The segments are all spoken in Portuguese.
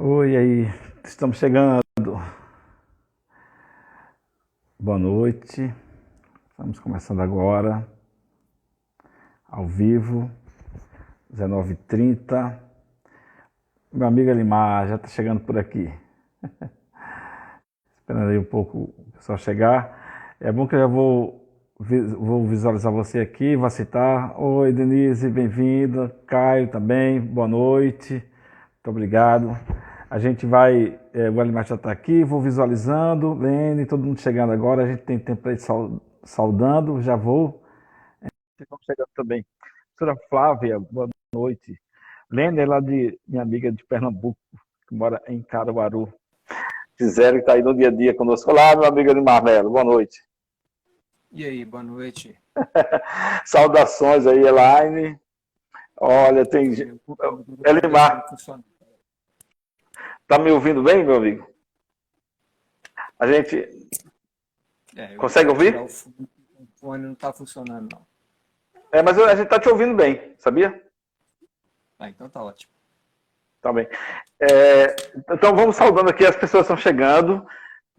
Oi, aí, estamos chegando. Boa noite. Estamos começando agora, ao vivo, 19h30. Meu amigo Elimar já está chegando por aqui. Esperando aí um pouco o pessoal chegar. É bom que eu já vou visualizar você aqui, vou citar. Oi, Denise, bem-vinda. Caio também, boa noite. Muito obrigado. A gente vai, o Elimar já está aqui, vou visualizando, Lene, todo mundo chegando agora, a gente tem tempo para ir saudando, já vou. Vocês estão chegando também. Professora Flávia, boa noite. Lene é lá de minha amiga de Pernambuco, que mora em Caruaru. Gisele está aí no dia a dia conosco. Olá, meu amigo Elimar Melo, boa noite. E aí, boa noite. Saudações aí, Elaine. Olha, tem... Elimar, tá me ouvindo bem, meu amigo? A gente... consegue ouvir? O fone não está funcionando, não. Mas a gente está te ouvindo bem, sabia? Então tá ótimo. Tá bem. Então vamos saudando aqui, as pessoas estão chegando.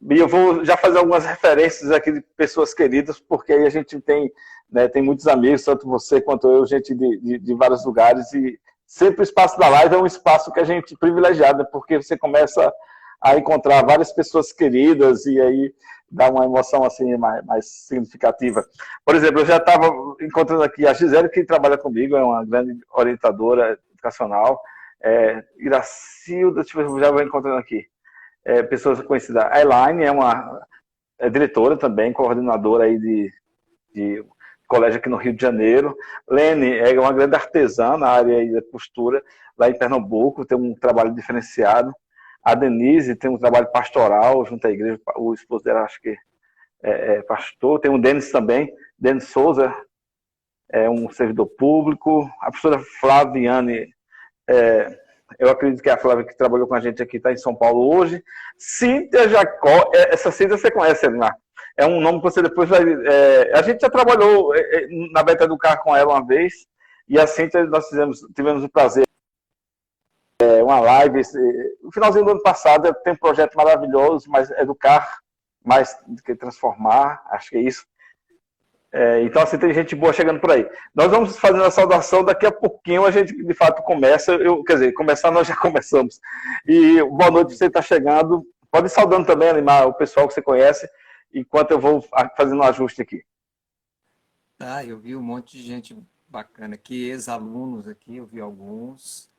E eu vou já fazer algumas referências aqui de pessoas queridas, porque aí a gente tem, né, tem muitos amigos, tanto você quanto eu, gente de vários lugares. E sempre o espaço da live é um espaço que a gente privilegiado, porque você começa a encontrar várias pessoas queridas e aí dá uma emoção assim mais significativa. Por exemplo, eu já estava encontrando aqui a Gisele, que trabalha comigo, é uma grande orientadora educacional. Iracilda, deixa eu ver, já vou encontrando aqui. Pessoas conhecidas. A Elaine é uma diretora também, coordenadora aí de colégio aqui no Rio de Janeiro. Lene é uma grande artesã na área aí da costura, lá em Pernambuco, tem um trabalho diferenciado. A Denise tem um trabalho pastoral junto à igreja, o esposo dela acho que é pastor. Tem o Denis também, Denis Souza, é um servidor público. A professora Flaviane, eu acredito que é a Flávia que trabalhou com a gente aqui, está em São Paulo hoje. Cíntia Jacó, essa Cíntia você conhece, Edmar? É um nome que você depois vai... a gente já trabalhou na Beta Educar com ela uma vez, e a Cíntia nós tivemos o prazer, uma live, no finalzinho do ano passado, tem um projeto maravilhoso, mas educar mais do que transformar, acho que é isso. Então, assim, tem gente boa chegando por aí. Nós vamos fazendo a saudação, daqui a pouquinho a gente, de fato, começa. Quer dizer, começar nós já começamos. E boa noite, você está chegando. Pode ir saudando também, animar o pessoal que você conhece, enquanto eu vou fazendo um ajuste aqui. Eu vi um monte de gente bacana aqui, ex-alunos aqui, eu vi alguns,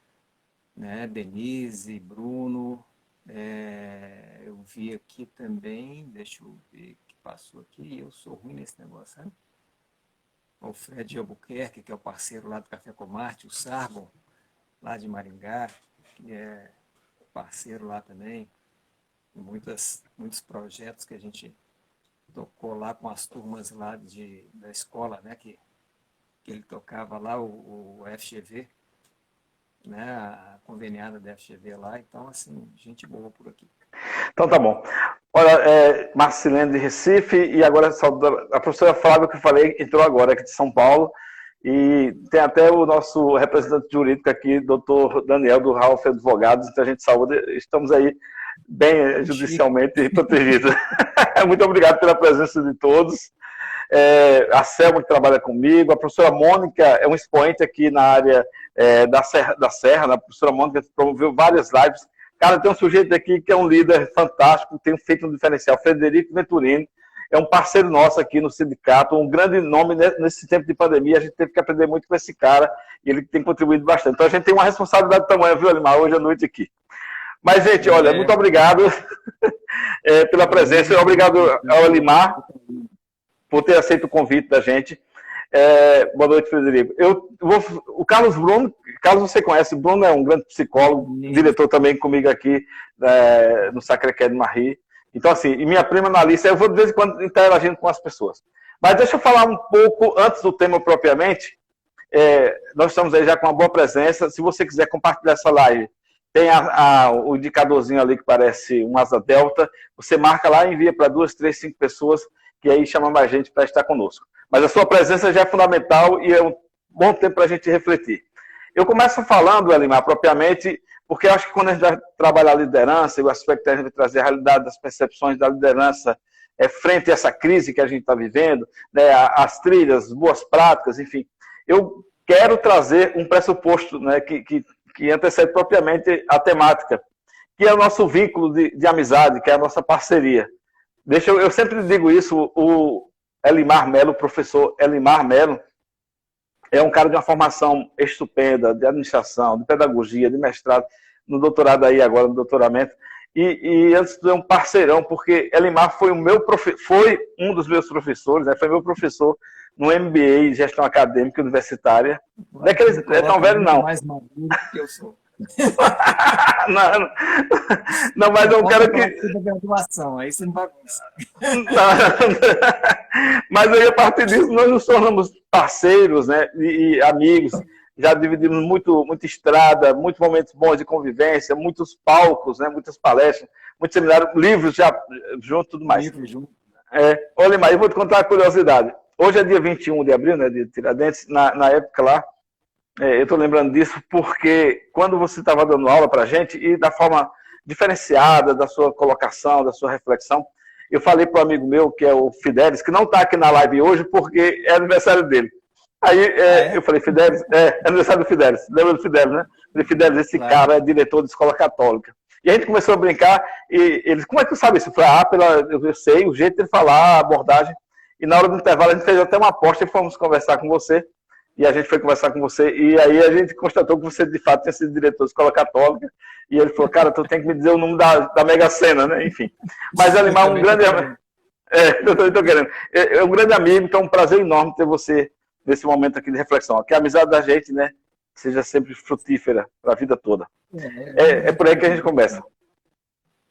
né? Denise, Bruno, eu vi aqui também, deixa eu ver o que passou aqui, eu sou ruim nesse negócio, né? O Fred Albuquerque, que é o parceiro lá do Café com Marte, o Sargon, lá de Maringá, que é parceiro lá também, muitos projetos que a gente tocou lá com as turmas lá da escola, né, que ele tocava lá, o FGV, né, a conveniada da FGV lá, então, assim, gente boa por aqui. Então tá bom. Olha, Marcilene de Recife, e agora a professora Flávia, que eu falei, entrou agora aqui de São Paulo, e tem até o nosso representante jurídico aqui, doutor Daniel, do Ralph Advogados, então a gente saúde, estamos aí bem judicialmente protegidos. Muito obrigado pela presença de todos. A Selma, que trabalha comigo, a professora Mônica é um expoente aqui na área da Serra, né? A professora Mônica promoveu várias lives. Cara, tem um sujeito aqui que é um líder fantástico, tem feito um diferencial, Frederico Venturini, é um parceiro nosso aqui no sindicato, um grande nome nesse tempo de pandemia, a gente teve que aprender muito com esse cara, e ele tem contribuído bastante. Então a gente tem uma responsabilidade tamanha, viu, Elimar, hoje à noite aqui. Mas, gente, olha, muito obrigado pela presença, obrigado ao Elimar por ter aceito o convite da gente. Boa noite, Frederico. O Carlos Bruno, Carlos você conhece, o Bruno é um grande psicólogo, diretor também comigo aqui no Sacré-Cœur de Marie. Então, assim, e minha prima Analícia, eu vou de vez em quando interagindo com as pessoas. Mas deixa eu falar um pouco, antes do tema propriamente, nós estamos aí já com uma boa presença. Se você quiser compartilhar essa live, tem o indicadorzinho ali que parece um asa delta, você marca lá e envia para 2, 3, 5 pessoas, que aí chama mais gente para estar conosco. Mas a sua presença já é fundamental e é um bom tempo para a gente refletir. Eu começo falando, Elimar, propriamente, porque eu acho que quando a gente vai trabalhar a liderança, e o aspecto que a gente vai trazer a realidade das percepções da liderança frente a essa crise que a gente está vivendo, né, as trilhas, boas práticas, enfim, eu quero trazer um pressuposto, né, que antecede propriamente a temática, que é o nosso vínculo de amizade, que é a nossa parceria. Eu sempre digo isso, o Elimar Melo, o professor Elimar Melo, é um cara de uma formação estupenda, de administração, de pedagogia, de mestrado, no doutorado aí agora, no doutoramento, e antes de tudo é um parceirão, porque Elimar foi foi um dos meus professores, né, foi meu professor no MBA em Gestão Acadêmica Universitária. Daqueles, é tão velho, não. Mais maduro que eu sou. não, mas é um cara que... graduação, aí você não vai... Mas aí, a partir disso, nós nos tornamos parceiros, né, e amigos. Já dividimos muita estrada, muitos momentos bons de convivência, muitos palcos, né, muitas palestras, muitos seminários, livros já junto, tudo mais. Livros junto. Olha, mas eu vou te contar uma curiosidade. Hoje é dia 21 de abril, né, de Tiradentes, na época lá, eu estou lembrando disso porque quando você estava dando aula para a gente, e da forma diferenciada da sua colocação, da sua reflexão, eu falei para um amigo meu, que é o Fidelis, que não está aqui na live hoje porque é aniversário dele. Aí eu falei, Fidelis, é aniversário do Fidelis, lembra do Fidelis, né? Eu falei, Fidelis, esse cara é diretor de escola católica. E a gente começou a brincar, e ele, como é que tu sabe isso? Eu falei, eu sei, o jeito de ele falar, a abordagem. E na hora do intervalo a gente fez até uma aposta e fomos conversar com você. E a gente foi conversar com você, e aí a gente constatou que você de fato tinha sido diretor de escola católica. E ele falou, cara, tu tem que me dizer o número da Mega Sena, né? Enfim. Mas Elimar é um grande... eu tô querendo. É um grande amigo, então é um prazer enorme ter você nesse momento aqui de reflexão. Que a amizade da gente, né, seja sempre frutífera para a vida toda. É por aí que a gente começa.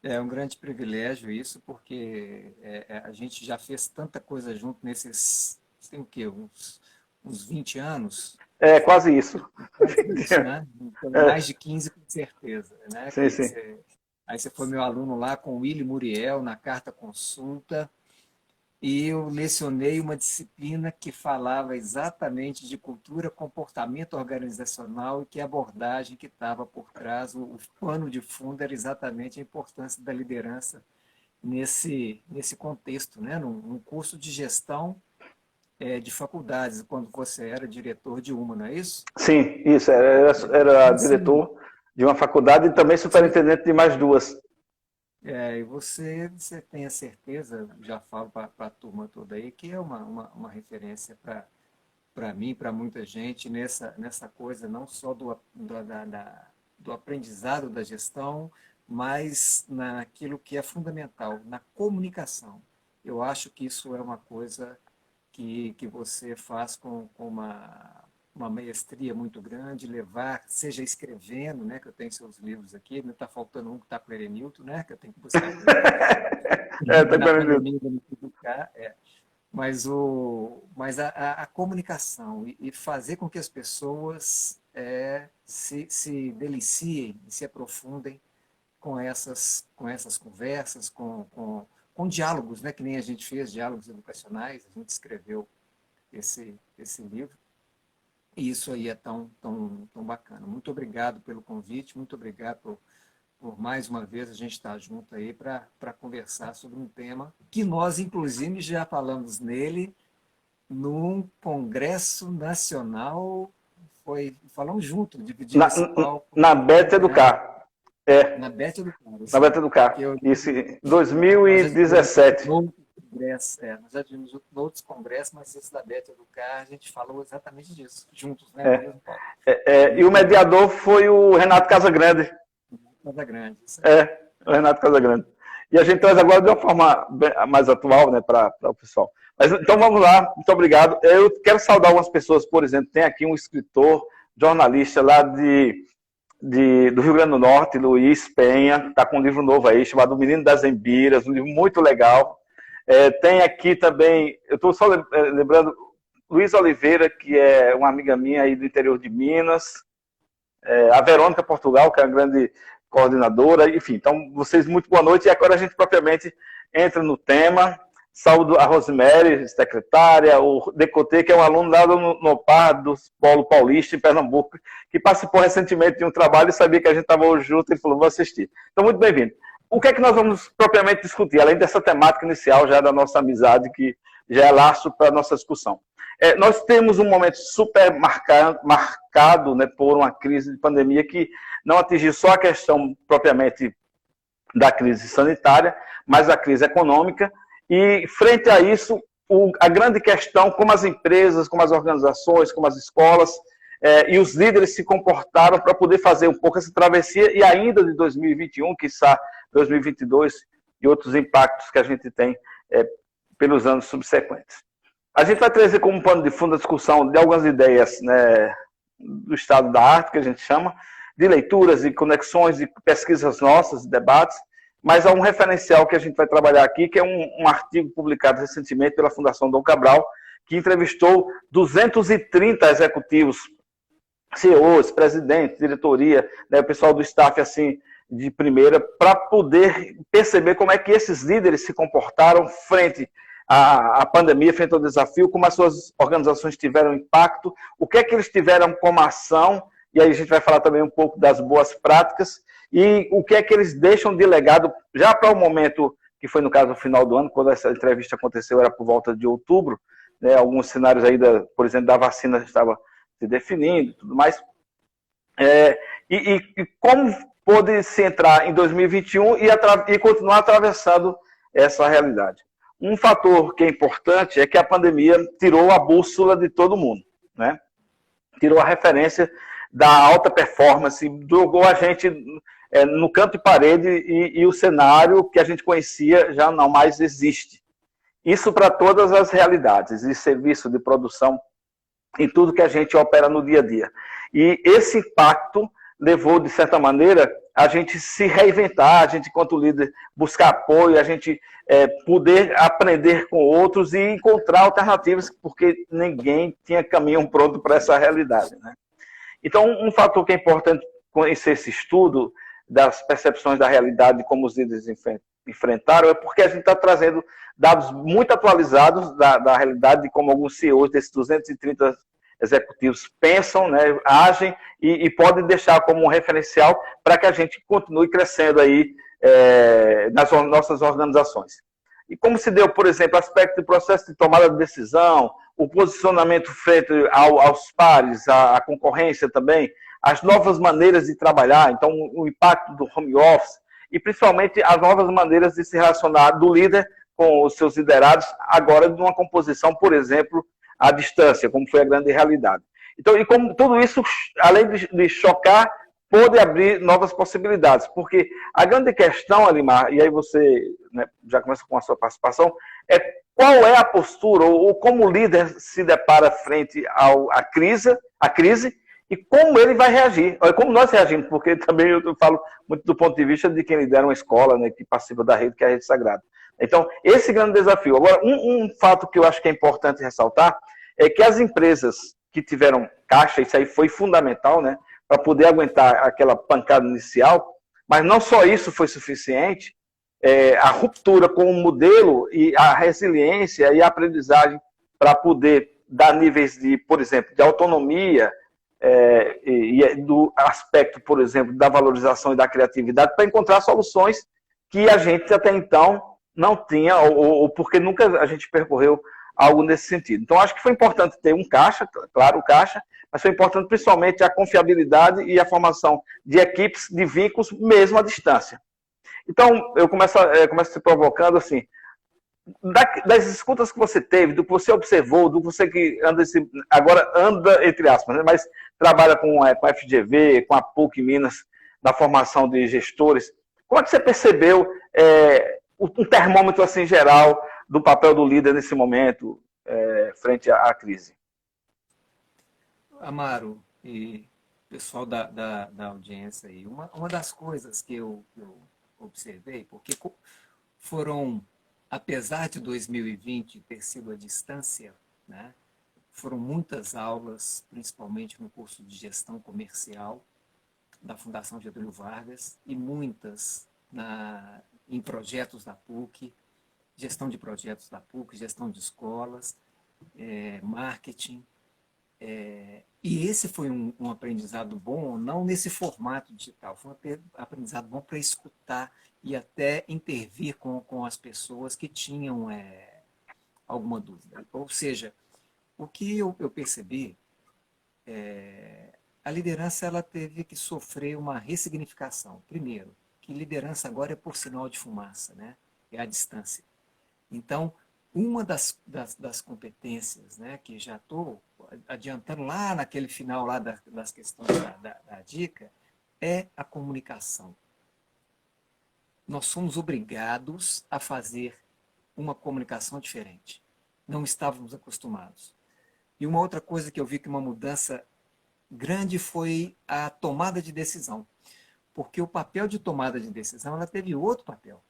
É um grande privilégio isso, porque a gente já fez tanta coisa junto nesses, tem o quê? Uns 20 anos. Quase isso. Né? Então, mais de 15, com certeza. Né? Sim. Aí você foi meu aluno lá com o Willy Muriel, na carta consulta, e eu lecionei uma disciplina que falava exatamente de cultura, comportamento organizacional, e que a abordagem que estava por trás, o pano de fundo era exatamente a importância da liderança nesse contexto, né? Num curso de gestão de faculdades, quando você era diretor de uma, não é isso? Sim, isso. Era diretor de uma faculdade e também superintendente de mais duas. E você tem a certeza, já falo para a turma toda aí, que é uma referência para mim, para muita gente, nessa coisa não só do aprendizado da gestão, mas naquilo que é fundamental, na comunicação. Eu acho que isso é uma coisa que você faz com uma maestria muito grande, levar, seja escrevendo, né, que eu tenho seus livros aqui, não está faltando um que está com o Erenilton, né, que eu tenho que buscar. Mas a comunicação e fazer com que as pessoas se deliciem e se aprofundem com essas conversas, com diálogos, né, que nem a gente fez, diálogos educacionais, a gente escreveu esse livro. E isso aí é tão bacana. Muito obrigado pelo convite, muito obrigado por mais uma vez a gente estar junto aí para conversar sobre um tema que nós, inclusive, já falamos nele num congresso nacional, falamos junto, dividindo esse palco. Na Beta Educar. Na Beta Educar. Na Beta Educar. Isso, em 2017. Nós já tivemos outros congressos, mas esse da Beta Educar, a gente falou exatamente disso, juntos, né? E o mediador foi o Renato Casagrande. Isso. O Renato Casagrande. E a gente traz agora de uma forma mais atual, né, para o pessoal. Mas, então vamos lá, muito obrigado. Eu quero saudar algumas pessoas, por exemplo, tem aqui um escritor, jornalista lá do Rio Grande do Norte, Luiz Penha, está com um livro novo aí, chamado O Menino das Embiras, um livro muito legal. Tem aqui também, eu estou só lembrando, Luiz Oliveira, que é uma amiga minha aí do interior de Minas, a Verônica Portugal, que é uma grande coordenadora, enfim. Então, vocês, muito boa noite, e agora a gente propriamente entra no tema. Saúdo a Rosemary, secretária, o Decotê, que é um aluno lá no PAR do Polo Paulista, em Pernambuco, que participou recentemente de um trabalho e sabia que a gente estava hoje junto e falou, vou assistir. Então, muito bem-vindo. O que é que nós vamos propriamente discutir, além dessa temática inicial já da nossa amizade, que já é laço para a nossa discussão? Nós temos um momento super marcado, né, por uma crise de pandemia que não atingiu só a questão propriamente da crise sanitária, mas a crise econômica. E, frente a isso, a grande questão, como as empresas, como as organizações, como as escolas e os líderes se comportaram para poder fazer um pouco essa travessia, e ainda de 2021, quiçá 2022, e outros impactos que a gente tem pelos anos subsequentes. A gente vai trazer como pano de fundo a discussão de algumas ideias, né, do estado da arte, que a gente chama, de leituras e conexões, de pesquisas nossas, debates, mas há um referencial que a gente vai trabalhar aqui, que é um artigo publicado recentemente pela Fundação Dom Cabral, que entrevistou 230 executivos, CEOs, presidentes, diretoria, né, o pessoal do staff assim de primeira, para poder perceber como é que esses líderes se comportaram frente à pandemia, frente ao desafio, como as suas organizações tiveram impacto, o que é que eles tiveram como ação, e aí a gente vai falar também um pouco das boas práticas, e o que é que eles deixam de legado, já para o momento, que foi no caso no final do ano, quando essa entrevista aconteceu, era por volta de outubro, né, alguns cenários ainda, por exemplo, da vacina estava se definindo e tudo mais. E como pôde se entrar em 2021 e continuar atravessando essa realidade. Um fator que é importante é que a pandemia tirou a bússola de todo mundo, né? Tirou a referência da alta performance, jogou a gente no canto de parede e o cenário que a gente conhecia já não mais existe. Isso para todas as realidades, de serviço, de produção, em tudo que a gente opera no dia a dia. E esse impacto levou, de certa maneira, a gente se reinventar, a gente, enquanto líder, buscar apoio, a gente poder aprender com outros e encontrar alternativas, porque ninguém tinha caminho pronto para essa realidade, né? Então, um fator que é importante conhecer esse estudo das percepções da realidade, como os líderes enfrentaram, é porque a gente está trazendo dados muito atualizados da realidade, de como alguns CEOs desses 230 executivos pensam, né, agem e podem deixar como um referencial para que a gente continue crescendo aí nas nossas organizações. E como se deu, por exemplo, aspecto de processo de tomada de decisão, o posicionamento frente aos pares, a concorrência também, as novas maneiras de trabalhar, então o impacto do home office e principalmente as novas maneiras de se relacionar do líder com os seus liderados, agora de uma composição, por exemplo, à distância, como foi a grande realidade. Então, e como tudo isso, além de chocar, pôde abrir novas possibilidades, porque a grande questão, Alimar, e aí você, né, já começa com a sua participação, é qual é a postura, ou como o líder se depara frente à crise, e como ele vai reagir, como nós reagimos, porque também eu falo muito do ponto de vista de quem lidera uma escola, né, que participa da rede, que é a Rede Sagrada. Então, esse grande desafio. Agora, um fato que eu acho que é importante ressaltar é que as empresas que tiveram caixa, isso aí foi fundamental, né, para poder aguentar aquela pancada inicial, mas não só isso foi suficiente, a ruptura com o modelo e a resiliência e a aprendizagem para poder dar níveis de, por exemplo, de autonomia e do aspecto, por exemplo, da valorização e da criatividade para encontrar soluções que a gente até então não tinha, ou porque nunca a gente percorreu algo nesse sentido. Então, acho que foi importante ter um caixa, claro, o caixa, mas foi importante principalmente a confiabilidade e a formação de equipes, de vínculos, mesmo à distância. Então, eu começo se provocando assim, das escutas que você teve, do que você observou, do que você que anda, agora anda, entre aspas, né, mas trabalha com a FGV, com a PUC Minas, na formação de gestores, como é que você percebeu um termômetro assim geral do papel do líder nesse momento frente à crise? Amaro e pessoal da audiência aí, uma das coisas que eu observei, porque foram, apesar de 2020 ter sido à distância, né, foram muitas aulas, principalmente no curso de gestão comercial da Fundação Getúlio Vargas, e muitas em projetos da PUC, gestão de projetos da PUC, gestão de escolas, marketing. E esse foi um aprendizado bom, não nesse formato digital, foi um aprendizado bom para escutar e até intervir com as pessoas que tinham alguma dúvida. Ou seja, o que eu percebi, a liderança ela teve que sofrer uma ressignificação. Primeiro, que liderança agora é por sinal de fumaça, né? É a distância. Então, uma das competências, né, que já estou adiantando lá naquele final lá das questões da dica, é a comunicação. Nós somos obrigados a fazer uma comunicação diferente. Não estávamos acostumados. E uma outra coisa que eu vi que uma mudança grande foi a tomada de decisão. Porque o papel de tomada de decisão, ela teve outro papel.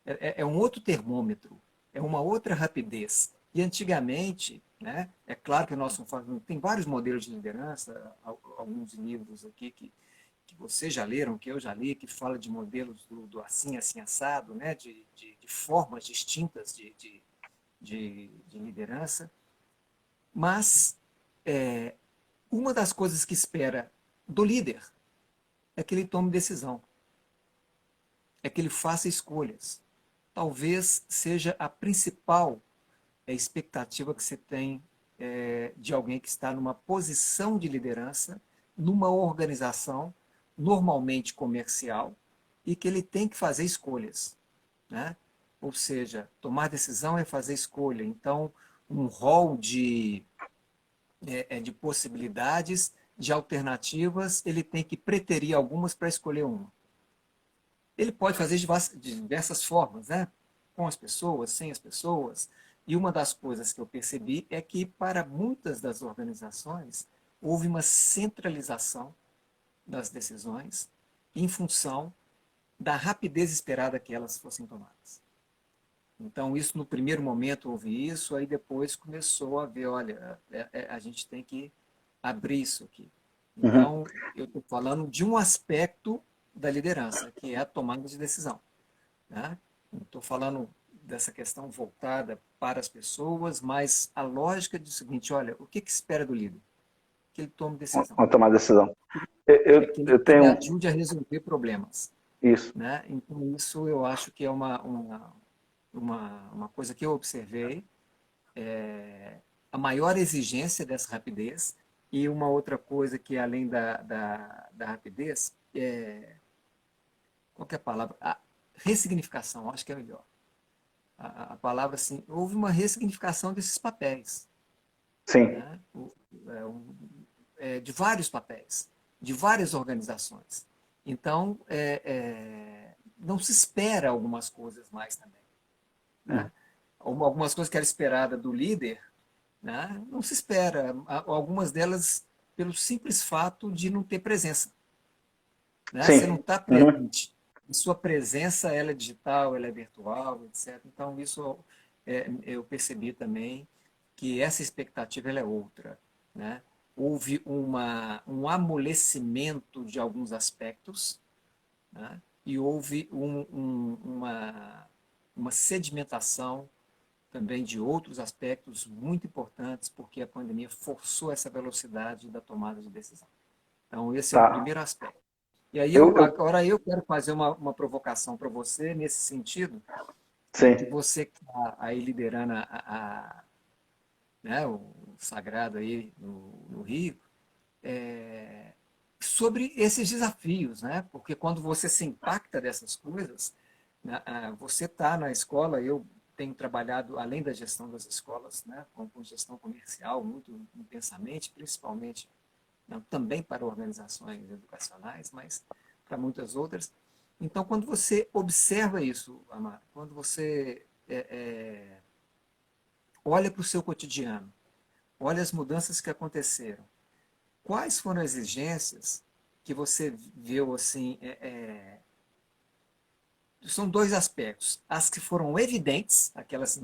É um outro termômetro, é uma outra rapidez. E antigamente, né, é claro que nós tem vários modelos de liderança, alguns livros aqui que vocês já leram, que eu já li, que fala de modelos do assim, assim, assado, né, de formas distintas de liderança. Mas uma das coisas que espera do líder é que ele tome decisão, é que ele faça escolhas. Talvez seja a principal expectativa que você tem de alguém que está numa posição de liderança, numa organização normalmente comercial, e que ele tem que fazer escolhas, né? Ou seja, tomar decisão é fazer escolha. Então, um rol de possibilidades, de alternativas, ele tem que preterir algumas para escolher uma. Ele pode fazer de diversas formas, né? Com as pessoas, sem as pessoas. E uma das coisas que eu percebi é que, para muitas das organizações, houve uma centralização das decisões em função da rapidez esperada que elas fossem tomadas. Então, isso no primeiro momento houve isso, aí depois começou a ver, olha, a gente tem que abrir isso aqui. Então, eu estou falando de um aspecto da liderança, que é a tomada de decisão, né? Não estou falando dessa questão voltada para as pessoas, mas a lógica do seguinte, olha, o que espera do líder? Que ele tome decisão. Uma tomada de decisão. Que Eu ele tenho ajude a resolver problemas. isso. Né? Então, isso eu acho que é uma coisa que eu observei, a maior exigência dessa rapidez, e uma outra coisa que, além da rapidez, qual que é a palavra? A ressignificação, acho que é melhor. A palavra, assim, houve uma ressignificação desses papéis. Sim. Né? De vários papéis, de várias organizações. Então, não se espera algumas coisas mais também. Né? Algumas coisas que era esperada do líder, né? Não se espera. Algumas delas pelo simples fato de não ter presença. Né? Você não Sim. está presente. A sua presença ela é digital, ela é virtual, etc. Então, isso eu percebi também que essa expectativa ela é outra. Né? Houve um amolecimento de alguns aspectos, né? E houve uma sedimentação também de outros aspectos muito importantes, porque a pandemia forçou essa velocidade da tomada de decisão. Então, esse é o Tá. primeiro aspecto. E aí, Eu, agora eu quero fazer uma provocação para você nesse sentido, né, que sim. você que está aí liderando né, o Sagrado aí no Rio, sobre esses desafios, né? Porque quando você se impacta dessas coisas, né, você está na escola, eu tenho trabalhado, além da gestão das escolas, né, com gestão comercial, muito intensamente, principalmente também para organizações educacionais, mas para muitas outras. Então, quando você observa isso, Amar, quando você olha para o seu cotidiano, olha as mudanças que aconteceram, quais foram as exigências que você viu assim? São dois aspectos. As que foram evidentes, aquelas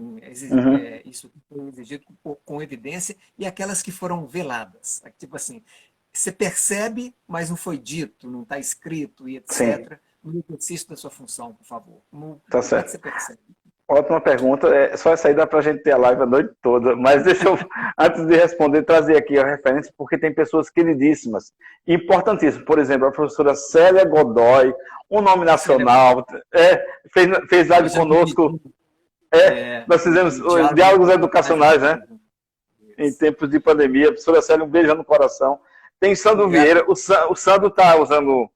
isso foi exigido com evidência, e aquelas que foram veladas. Tipo assim, você percebe, mas não foi dito, não está escrito e Sim. etc. No exercício da sua função, por favor. Como Tá é que você certo. percebe? Ótima pergunta. Só essa aí dá para a gente ter a live a noite toda. Mas deixa eu, antes de responder, trazer aqui a referência, porque tem pessoas queridíssimas, importantíssimas. Por exemplo, a professora Célia Godoy, um nome nacional, fez live conosco. Nós fizemos diálogos educacionais, né? Em tempos de pandemia. A professora Célia, um beijo no coração. Tem Sandro Vieira. O Sandro está usando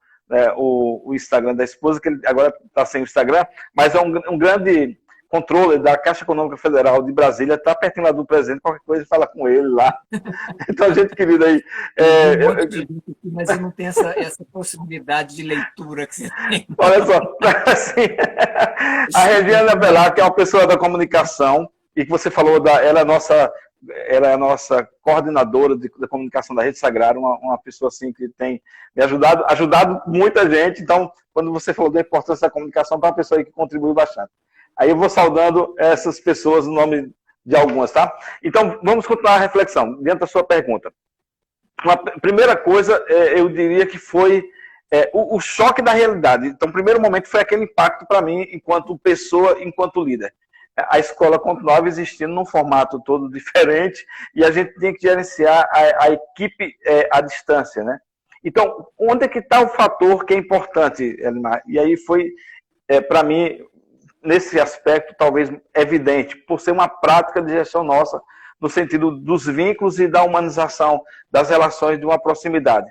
o Instagram da esposa, que ele agora está sem o Instagram, mas é um grande controle da Caixa Econômica Federal de Brasília, está pertinho lá do presidente, qualquer coisa fala com ele lá. Então, gente querida aí. Mas eu não tenho essa possibilidade de leitura que você tem. Olha só, assim, a Regiana Belar, que é uma pessoa da comunicação, e que você falou, ela é a nossa coordenadora da comunicação da Rede Sagrada, uma pessoa assim que tem me ajudado muita gente. Então, quando você falou da importância da comunicação, para uma pessoa aí que contribui bastante. Aí eu vou saudando essas pessoas no nome de algumas, tá? Então, vamos continuar a reflexão, dentro da sua pergunta. Uma primeira coisa, eu diria que foi o choque da realidade. Então, o primeiro momento foi aquele impacto para mim, enquanto pessoa, enquanto líder. A escola continuava existindo num formato todo diferente e a gente tinha que gerenciar a equipe à distância, né? Então, onde é que está o fator que é importante, Elimar? E aí foi, para mim, nesse aspecto, talvez evidente, por ser uma prática de gestão nossa, no sentido dos vínculos e da humanização das relações de uma proximidade.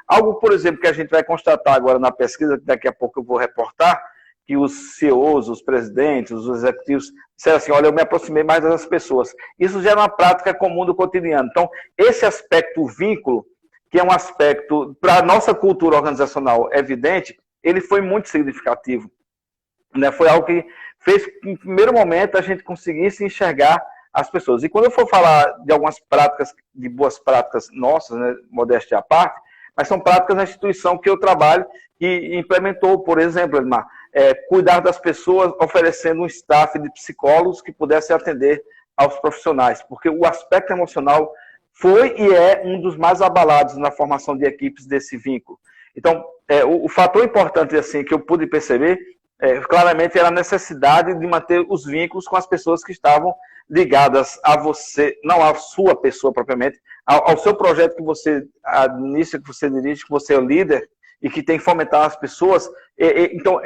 Algo, por exemplo, que a gente vai constatar agora na pesquisa, que daqui a pouco eu vou reportar, que os CEOs, os presidentes, os executivos disseram assim, olha, eu me aproximei mais das pessoas. Isso já é uma prática comum do cotidiano. Então, esse aspecto, o vínculo, que é um aspecto, para a nossa cultura organizacional evidente, ele foi muito significativo. Né? Foi algo que fez que, em primeiro momento, a gente conseguisse enxergar as pessoas. E quando eu for falar de algumas práticas, de boas práticas nossas, né, modéstia à parte, mas são práticas na instituição que eu trabalho e implementou, por exemplo, Edmar, cuidar das pessoas oferecendo um staff de psicólogos que pudesse atender aos profissionais, porque o aspecto emocional foi e é um dos mais abalados na formação de equipes desse vínculo. Então, o fator importante assim que eu pude perceber claramente era a necessidade de manter os vínculos com as pessoas que estavam ligadas a você, não a sua pessoa propriamente, ao seu projeto que você administra, que você dirige, que você é o líder e que tem que fomentar as pessoas. Então,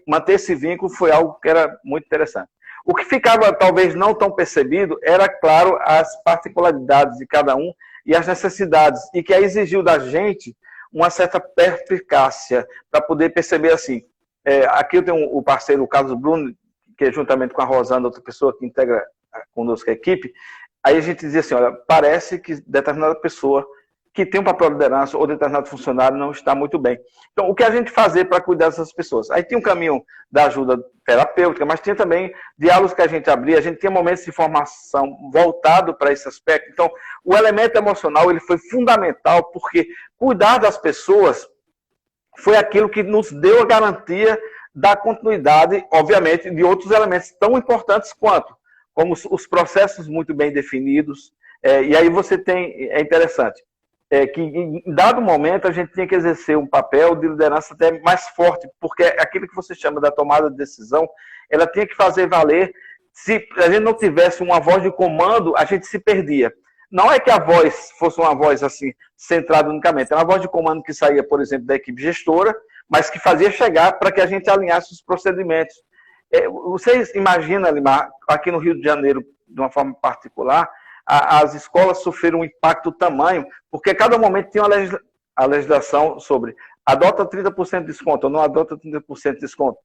manter esse vínculo foi algo que era muito interessante. O que ficava talvez não tão percebido era, claro, as particularidades de cada um e as necessidades, e que exigiu da gente uma certa perspicácia para poder perceber assim. Aqui eu tenho o parceiro, o Carlos Bruno, que juntamente com a Rosana, outra pessoa que integra conosco a equipe, aí a gente dizia assim, olha, parece que determinada pessoa que tem um papel de liderança ou determinado funcionário não está muito bem. Então, o que a gente fazer para cuidar dessas pessoas? Aí tinha um caminho da ajuda terapêutica, mas tinha também diálogos que a gente abria, a gente tinha momentos de formação voltado para esse aspecto. Então, o elemento emocional ele foi fundamental, porque cuidar das pessoas foi aquilo que nos deu a garantia da continuidade, obviamente, de outros elementos tão importantes quanto, como os processos muito bem definidos. E aí você tem, é interessante, que em dado momento a gente tinha que exercer um papel de liderança até mais forte, porque aquilo que você chama da tomada de decisão, ela tinha que fazer valer. Se a gente não tivesse uma voz de comando, a gente se perdia. Não é que a voz fosse uma voz assim, centrada unicamente, é uma voz de comando que saía, por exemplo, da equipe gestora, mas que fazia chegar para que a gente alinhasse os procedimentos. Vocês imaginam, Limar, aqui no Rio de Janeiro, de uma forma particular, as escolas sofreram um impacto tamanho, porque a cada momento tinha a legislação sobre adota 30% de desconto ou não adota 30% de desconto.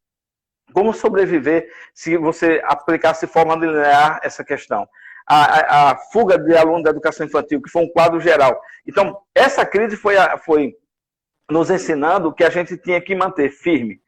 Como sobreviver se você aplicasse de forma linear essa questão? A fuga de alunos da educação infantil, que foi um quadro geral. Então, essa crise foi nos ensinando que a gente tinha que manter firme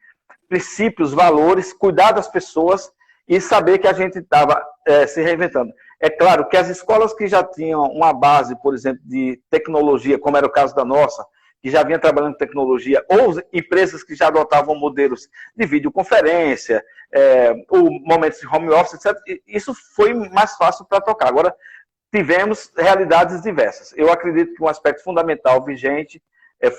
princípios, valores, cuidar das pessoas e saber que a gente estava se reinventando. É claro que as escolas que já tinham uma base, por exemplo, de tecnologia, como era o caso da nossa, que já vinha trabalhando em tecnologia, ou empresas que já adotavam modelos de videoconferência, ou momentos de home office, etc., isso foi mais fácil para tocar. Agora, tivemos realidades diversas. Eu acredito que um aspecto fundamental, vigente,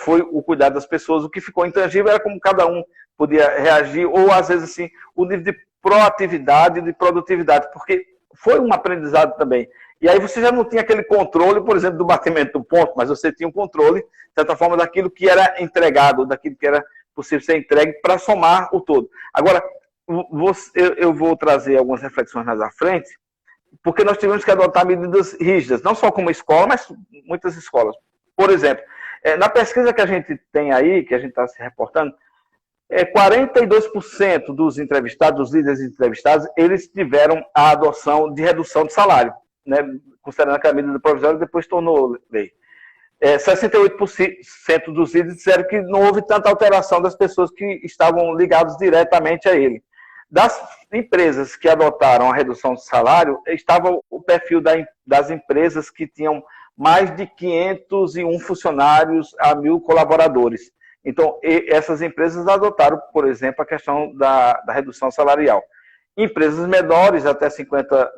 foi o cuidado das pessoas. O que ficou intangível era como cada um podia reagir, ou às vezes assim, o nível de proatividade e de produtividade, porque foi um aprendizado também. E aí você já não tinha aquele controle, por exemplo, do batimento do ponto, mas você tinha um controle, de certa forma, daquilo que era entregado, daquilo que era possível ser entregue para somar o todo. Agora, eu vou trazer algumas reflexões mais à frente, porque nós tivemos que adotar medidas rígidas, não só como escola, mas muitas escolas. Por exemplo, na pesquisa que a gente tem aí, que a gente está se reportando, 42% dos entrevistados, dos líderes entrevistados, eles tiveram a adoção de redução de salário, né, considerando que a medida provisória depois tornou lei. 68% dos líderes disseram que não houve tanta alteração das pessoas que estavam ligadas diretamente a ele. Das empresas que adotaram a redução de salário, estava o perfil das empresas que tinham mais de 501 funcionários a 1.000 colaboradores. Então, essas empresas adotaram, por exemplo, a questão da redução salarial. Empresas menores, até 50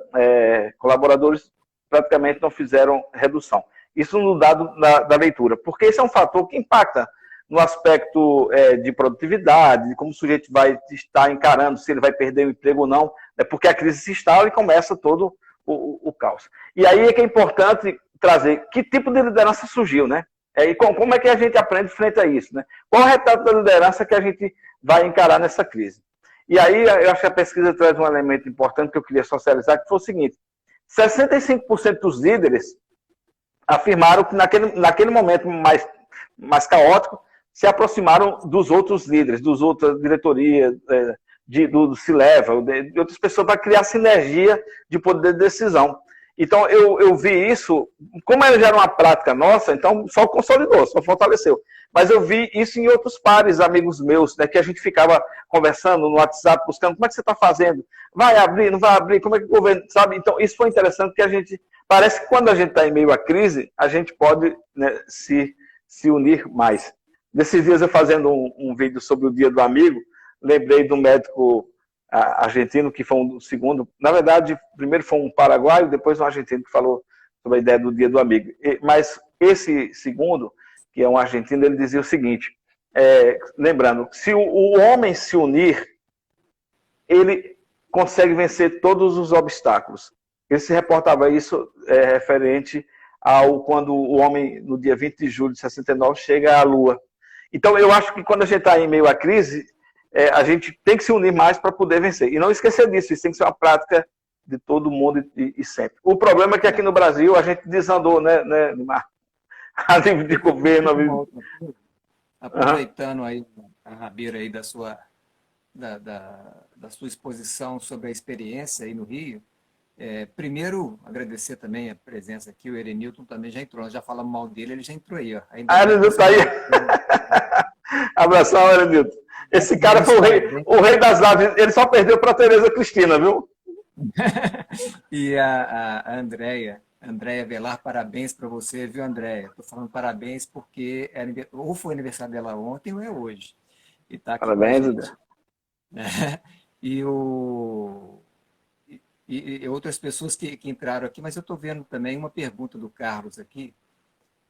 colaboradores, praticamente não fizeram redução. Isso no dado da leitura, porque esse é um fator que impacta no aspecto de produtividade, de como o sujeito vai estar encarando, se ele vai perder o emprego ou não, porque a crise se instala e começa todo o caos. E aí é que é importante trazer que tipo de liderança surgiu, né? E como é que a gente aprende frente a isso, né? Qual é o retrato da liderança que a gente vai encarar nessa crise? E aí eu acho que a pesquisa traz um elemento importante que eu queria socializar, que foi o seguinte: 65% dos líderes afirmaram que naquele momento mais caótico, se aproximaram dos outros líderes, dos outras diretorias, do C-Level, de outras pessoas, para criar sinergia de poder de decisão. Então, eu vi isso, como já era uma prática nossa, então só consolidou, só fortaleceu. Mas eu vi isso em outros pares, amigos meus, né, que a gente ficava conversando no WhatsApp, buscando como é que você está fazendo? Vai abrir, não vai abrir? Como é que o governo sabe? Então, isso foi interessante, que a gente, parece que quando a gente está em meio à crise, a gente pode, né, se unir mais. Nesses dias eu fazendo um vídeo sobre o Dia do Amigo, lembrei do médico argentino, que foi um segundo, na verdade, primeiro foi um paraguaio, depois um argentino que falou sobre a ideia do Dia do Amigo. Mas esse segundo, que é um argentino, ele dizia o seguinte, lembrando, se o homem se unir, ele consegue vencer todos os obstáculos. Ele se reportava isso referente ao quando o homem, no dia 20 de julho de 69, chega à Lua. Então, eu acho que quando a gente está em meio à crise, a gente tem que se unir mais para poder vencer. E não esquecer disso, isso tem que ser uma prática de todo mundo e sempre. O problema é que aqui no Brasil a gente desandou, né, a nível de governo. Aproveitando aí a rabeira aí da sua exposição sobre a experiência aí no Rio, primeiro, agradecer também a presença aqui, o Erenilton também já entrou, nós já falamos mal dele, ele já entrou aí. Ó. Erenilton está aí. Abração, Erenilton. Esse cara foi o rei das lives, ele só perdeu para a Tereza Cristina, viu? E a Andréia Velar, parabéns para você, viu, Andréia? Estou falando parabéns porque ou foi aniversário dela ontem ou é hoje. E tá aqui parabéns, com a gente. E outras pessoas que entraram aqui, mas eu estou vendo também uma pergunta do Carlos aqui,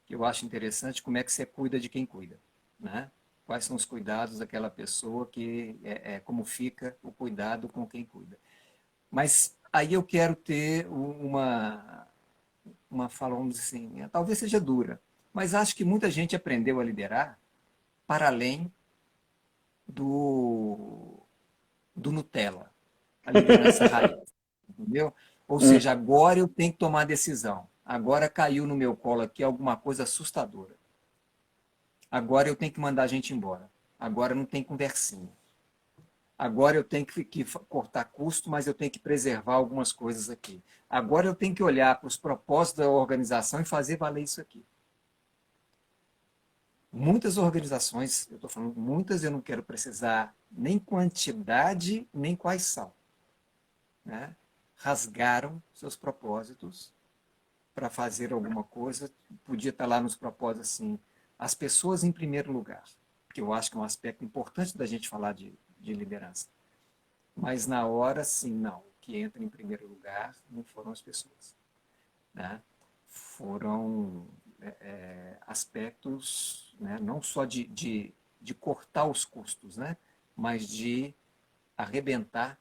que eu acho interessante, como é que você cuida de quem cuida, né? Quais são os cuidados daquela pessoa, como fica o cuidado com quem cuida. Mas aí eu quero ter uma fala, vamos dizer assim, talvez seja dura, mas acho que muita gente aprendeu a liderar para além do Nutella, a liderança raiz, entendeu? Ou seja, agora eu tenho que tomar decisão. Agora caiu no meu colo aqui alguma coisa assustadora. Agora eu tenho que mandar a gente embora. Agora não tem conversinha. Agora eu tenho que cortar custo, mas eu tenho que preservar algumas coisas aqui. Agora eu tenho que olhar para os propósitos da organização e fazer valer isso aqui. Muitas organizações, eu estou falando muitas, eu não quero precisar nem quantidade, nem quais são, né? Rasgaram seus propósitos para fazer alguma coisa. Podia estar lá nos propósitos assim, as pessoas em primeiro lugar, que eu acho que é um aspecto importante da gente falar de liderança. Mas na hora, sim, não. O que entra em primeiro lugar não foram as pessoas, né? Foram aspectos, né, não só de cortar os custos, né, mas de arrebentar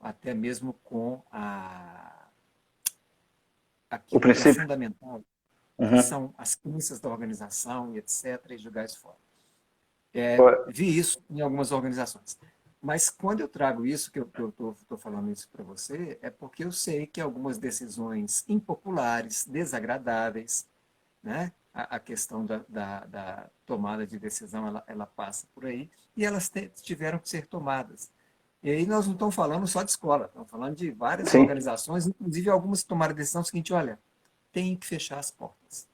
até mesmo com O aquilo que é princípio? fundamental, que Uhum. são as crenças da organização e etc., e jogar isso fora. Pô, Vi isso em algumas organizações. Mas quando eu trago isso, que eu estou falando isso para você, é porque eu sei que algumas decisões impopulares, desagradáveis, né? A questão da tomada de decisão, ela passa por aí, e elas tiveram que ser tomadas. E aí nós não estamos falando só de escola, estamos falando de várias sim, organizações, inclusive algumas que tomaram a decisão seguinte, olha, tem que fechar as portas.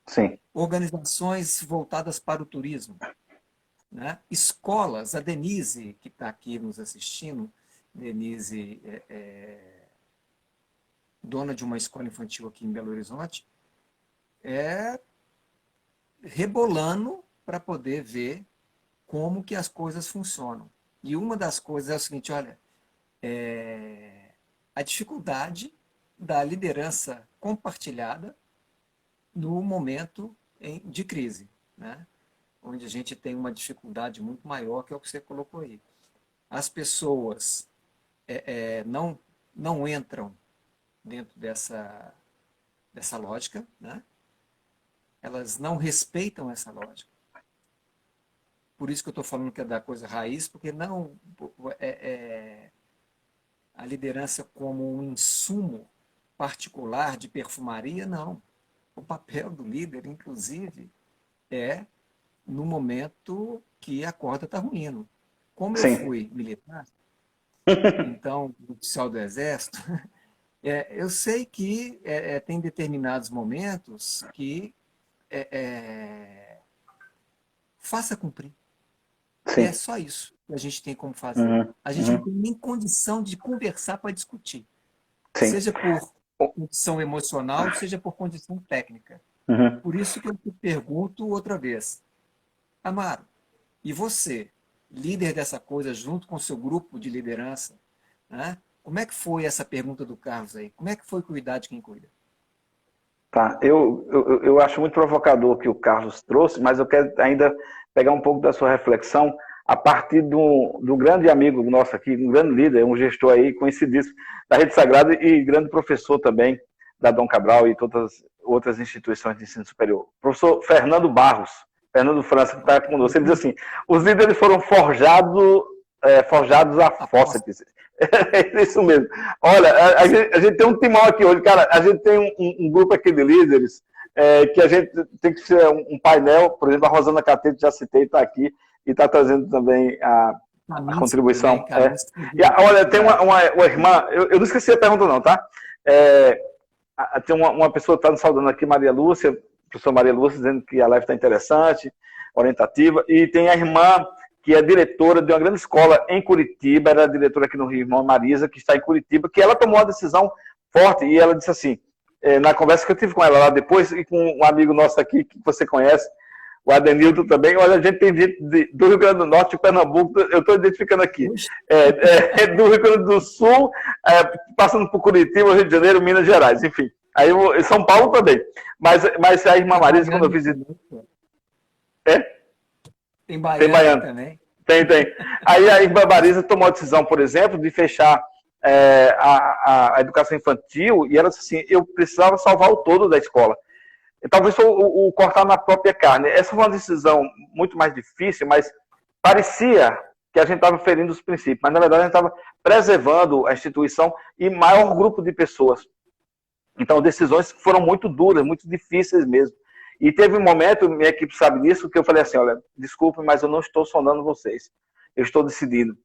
sim. Organizações voltadas para o turismo, né? Escolas, a Denise, que está aqui nos assistindo, Denise dona de uma escola infantil aqui em Belo Horizonte, é rebolando para poder ver como que as coisas funcionam. E uma das coisas é o seguinte, olha, a dificuldade da liderança compartilhada no momento de crise, né? Onde a gente tem uma dificuldade muito maior, que é o que você colocou aí. As pessoas não entram dentro dessa lógica, né? Elas não respeitam essa lógica. Por isso que eu estou falando que é da coisa raiz, porque não a liderança como um insumo particular de perfumaria, não. O papel do líder, inclusive, é no momento que a corda está ruindo. Como eu Sim. fui militar, então, oficial do Exército, eu sei que tem determinados momentos que faça cumprir. E é Sim. só isso que a gente tem como fazer. Uhum. A gente não Uhum. tem nem condição de conversar para discutir, Sim. seja por condição emocional, seja por condição técnica. Uhum. Por isso que eu te pergunto outra vez, Amaro, e você, líder dessa coisa, junto com o seu grupo de liderança, né? Como é que foi essa pergunta do Carlos aí? Como é que foi cuidar de quem cuida? Tá. Eu acho muito provocador o que o Carlos trouxe, mas eu quero ainda pegar um pouco da sua reflexão a partir do grande amigo nosso aqui, um grande líder, um gestor aí, conhecidíssimo da Rede Sagrada e grande professor também da Dom Cabral e todas outras instituições de ensino superior. Professor Fernando Barros, Fernando França, que está conosco, ele diz assim, os líderes foram forjados a Aposto. fósseis. É isso mesmo. Olha, a gente tem um timão aqui hoje, cara. A gente tem um grupo aqui de líderes que a gente tem que ser um painel. Por exemplo, a Rosana Catete, já citei, está aqui e está trazendo também a Também, contribuição. Kaminski, Olha, tem da uma irmã, eu não esqueci a pergunta, não, tá? Tem uma pessoa que está nos saudando aqui, Maria Lúcia, professora Maria Lúcia, dizendo que a live está interessante, orientativa, e tem a irmã que é diretora de uma grande escola em Curitiba, era diretora aqui no Rio, irmã Marisa, que está em Curitiba, que ela tomou uma decisão forte, e ela disse assim, na conversa que eu tive com ela lá depois, e com um amigo nosso aqui, que você conhece, o Adenilton também, olha, a gente tem gente do Rio Grande do Norte, de Pernambuco, eu estou identificando aqui, do Rio Grande do Sul, passando por Curitiba, Rio de Janeiro, Minas Gerais, enfim. Aí São Paulo também. Mas a irmã Marisa, quando eu visitei... Tem Tem baiana baiano. também. Tem. Aí a irmã Marisa tomou a decisão, por exemplo, de fechar a educação infantil, e ela disse assim, eu precisava salvar o todo da escola. Talvez foi o cortar na própria carne. Essa foi uma decisão muito mais difícil, mas parecia que a gente estava ferindo os princípios, mas na verdade a gente estava preservando a instituição e maior grupo de pessoas. Então, decisões foram muito duras, muito difíceis mesmo. E teve um momento, minha equipe sabe disso, que eu falei assim, olha, desculpe, mas eu não estou sondando vocês. Eu estou decidindo.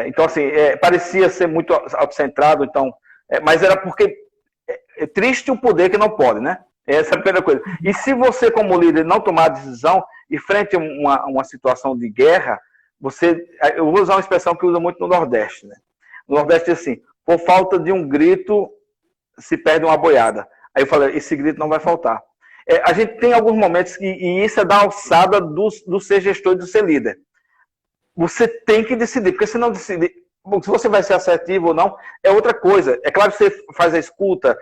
Então, assim, parecia ser muito autocentrado, então, mas era porque é triste o poder que não pode, né? Essa é a primeira coisa. E se você, como líder, não tomar a decisão e frente a uma situação de guerra, eu vou usar uma expressão que usa muito no Nordeste, né? No Nordeste, assim, por falta de um grito, se perde uma boiada. Aí eu falei, esse grito não vai faltar. A gente tem alguns momentos, e isso é da alçada do ser gestor e do ser líder. Você tem que decidir, porque se não decidir, se você vai ser assertivo ou não, é outra coisa. É claro que você faz a escuta,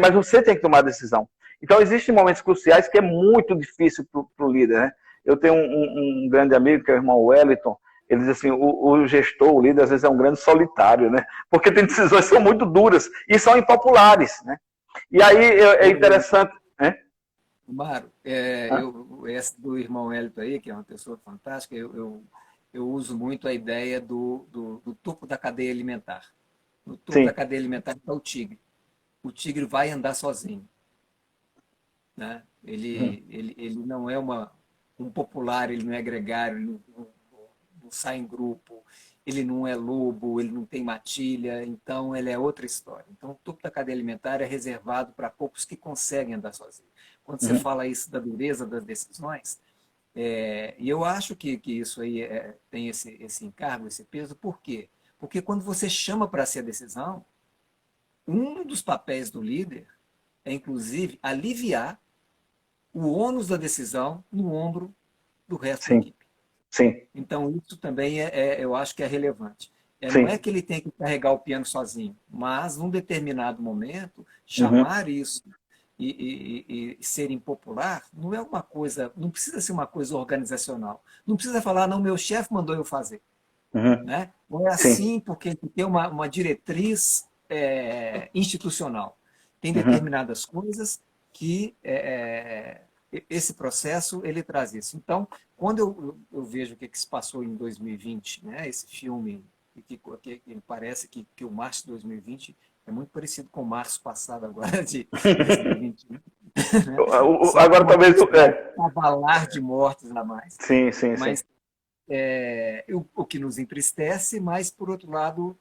mas você tem que tomar a decisão. Então, existem momentos cruciais que é muito difícil para o líder, né? Eu tenho um grande amigo, que é o irmão Wellington, ele diz assim, o gestor, o líder, às vezes é um grande solitário, né? Porque tem decisões que são muito duras e são impopulares, né? E aí é interessante... Né? Mário, esse do irmão Hélito aí, que é uma pessoa fantástica, eu uso muito a ideia do topo da cadeia alimentar. No topo Sim. da cadeia alimentar está o tigre. O tigre vai andar sozinho, né? Ele não é um popular, ele não é gregário, ele não sai em grupo, ele não é lobo, ele não tem matilha, então ele é outra história. Então o topo da cadeia alimentar é reservado para poucos que conseguem andar sozinhos. Quando você fala isso da dureza das decisões, e eu acho que isso aí tem esse encargo, esse peso, por quê? Porque quando você chama para ser a decisão, um dos papéis do líder é, inclusive, aliviar o ônus da decisão no ombro do resto da equipe. Sim. Então, isso também eu acho que é relevante. Sim. Não é que ele tem que carregar o piano sozinho, mas, num determinado momento, chamar isso e ser impopular não é uma coisa, não precisa ser uma coisa organizacional. Não precisa falar, não, meu chefe mandou eu fazer. Né? Não é assim porque tem uma diretriz institucional. Tem determinadas coisas que esse processo ele traz isso. Então, quando eu vejo o que se passou em 2020, né, esse filme, que parece que o março de 2020 é muito parecido com o março passado agora de 2021. Né? Agora talvez... Um avalar de mortes a mais. Sim. Mas o que nos entristece, mas, por outro lado,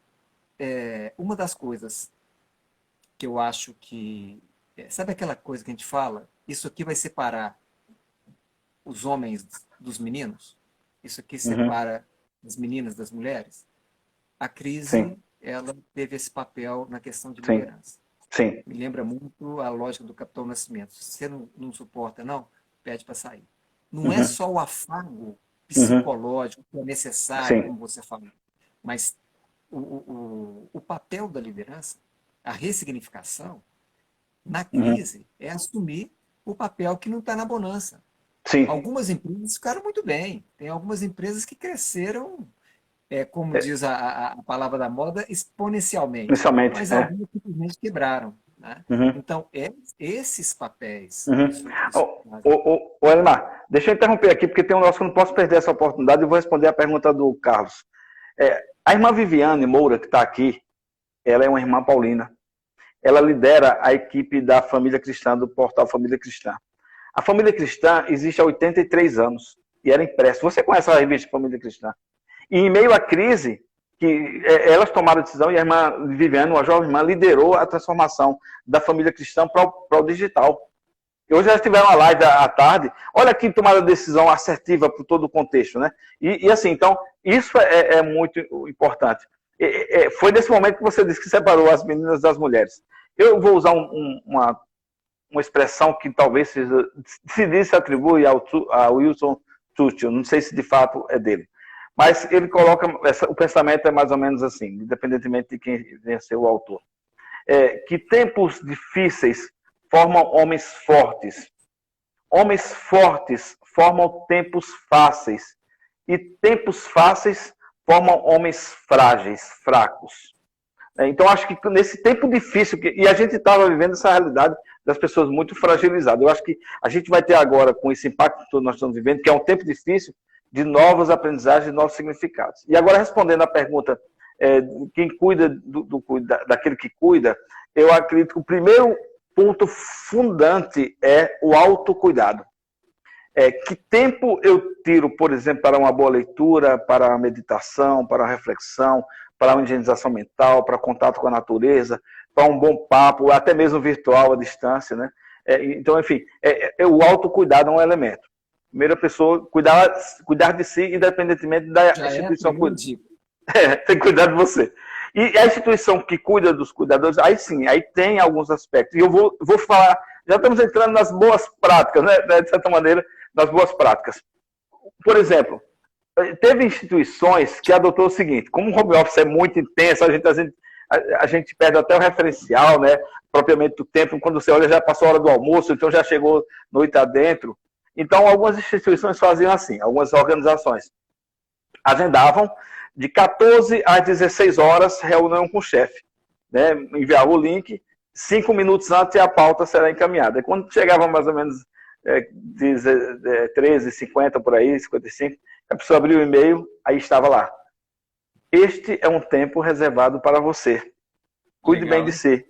uma das coisas que eu acho que... sabe aquela coisa que a gente fala? Isso aqui vai separar os homens dos meninos? Isso aqui separa as meninas das mulheres? A crise, ela teve esse papel na questão de liderança. Sim. Me lembra muito a lógica do Capitão Nascimento. Se você não suporta, não, pede para sair. Não é só o afago psicológico que é necessário, como você falou, mas o papel da liderança, a ressignificação, na crise, é assumir o papel que não está na bonança. Sim. Algumas empresas ficaram muito bem. Tem algumas empresas que cresceram, como diz a palavra da moda, exponencialmente. Mas algumas simplesmente quebraram. Né? Então, esses papéis... Elimar, deixa eu interromper aqui, porque tem um negócio que eu não posso perder essa oportunidade e vou responder a pergunta do Carlos. A irmã Viviane Moura, que está aqui, ela é uma irmã paulina. Ela lidera a equipe da Família Cristã, do portal Família Cristã. A Família Cristã existe há 83 anos e era impressa. Você conhece a revista Família Cristã? E em meio à crise, que elas tomaram a decisão e a irmã Viviane, uma jovem irmã, liderou a transformação da Família Cristã para o digital. E hoje elas tiveram uma live à tarde. Olha que tomaram a decisão assertiva por todo o contexto, né? E assim, então, isso é muito importante. Foi nesse momento que você disse que separou as meninas das mulheres. Eu vou usar uma expressão que talvez se atribui a Wilson Churchill, não sei se de fato é dele. Mas ele coloca, o pensamento é mais ou menos assim, independentemente de quem venceu o autor. Que tempos difíceis formam homens fortes. Homens fortes formam tempos fáceis. E tempos fáceis formam homens frágeis, fracos. Então, acho que nesse tempo difícil, e a gente estava vivendo essa realidade das pessoas muito fragilizadas. Eu acho que a gente vai ter agora, com esse impacto que nós estamos vivendo, que é um tempo difícil, de novas aprendizagens, de novos significados. E agora, respondendo à pergunta, quem cuida daquele que cuida, eu acredito que o primeiro ponto fundante é o autocuidado. Que tempo eu tiro, por exemplo, para uma boa leitura, para a meditação, para a reflexão, para a higienização mental, para contato com a natureza, para um bom papo, até mesmo virtual à distância, né? Então, enfim, o autocuidado é um elemento. Primeira pessoa, cuidar de si, independentemente da instituição cuidar. Tem que cuidar de você. E a instituição que cuida dos cuidadores, aí sim, aí tem alguns aspectos. E eu vou falar, já estamos entrando nas boas práticas, né? De certa maneira, nas boas práticas. Por exemplo, teve instituições que adotou o seguinte, como o home office é muito intenso, a gente perde até o referencial, né? Propriamente do tempo, quando você olha, já passou a hora do almoço, então já chegou noite adentro. Então, algumas instituições faziam assim, algumas organizações. agendavam de 14 às 16 horas reunião com o chefe, né? Enviava o link, 5 minutos antes a pauta será encaminhada. E quando chegava mais ou menos 13h50 por aí, 55, a pessoa abriu o e-mail, aí estava lá. Este é um tempo reservado para você. Cuide bem de si.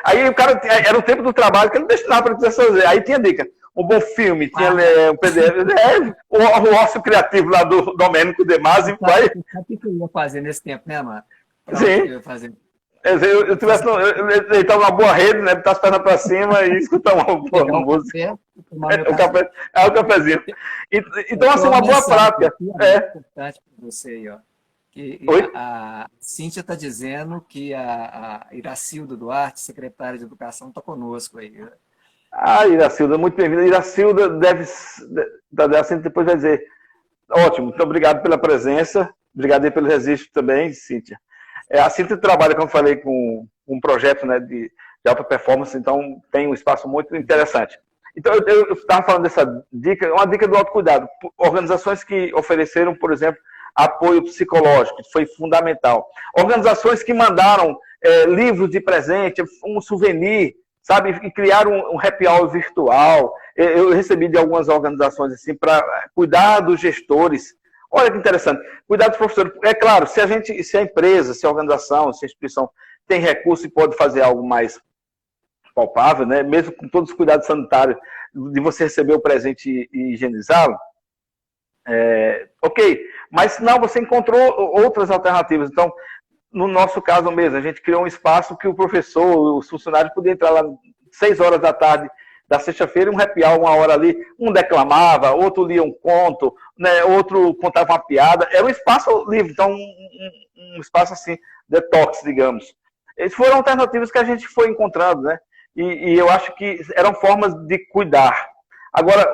Aí o cara, era o tempo do trabalho que ele não destinava para precisar fazer. Aí tinha dica. Um bom filme, tinha um PDF. O ócio criativo lá do Domênico De Masi. O que eu ia fazer nesse tempo, né, mano? Sim. Eu ia fazer. Eu tivesse deitado uma boa rede, né? Botar as pernas para cima e escutar uma boa música. O cafezinho. Então, assim, uma boa prática. É importante para você aí, ó. A Cíntia está dizendo que a Iracilda Duarte, secretária de Educação, está conosco aí. Iracilda, muito bem-vinda. Iracilda a Cíntia depois vai dizer, ótimo, muito obrigado pela presença, obrigado aí pelo registro também, Cíntia. A Cíntia trabalha, como eu falei, com um projeto, né, de alta performance, então tem um espaço muito interessante. Então, eu estava falando dessa dica, uma dica do autocuidado. Organizações que ofereceram, por exemplo, apoio psicológico, isso foi fundamental. Organizações que mandaram livros de presente, um souvenir, sabe, e criaram um happy hour virtual. Eu recebi de algumas organizações assim para cuidar dos gestores. Olha que interessante, cuidar dos professores. É claro, se a empresa, se a organização, se a instituição tem recurso e pode fazer algo mais palpável, né, mesmo com todos os cuidados sanitários, de você receber o presente e higienizá-lo, ok, mas não, você encontrou outras alternativas. Então, no nosso caso mesmo, a gente criou um espaço que o professor, os funcionários podiam entrar lá 6 horas da tarde da sexta-feira, um happy hour, 1 hora ali, um declamava, outro lia um conto, né, outro contava uma piada, era um espaço livre, então um espaço assim, detox, digamos. Essas foram alternativas que a gente foi encontrando, né, e eu acho que eram formas de cuidar. Agora,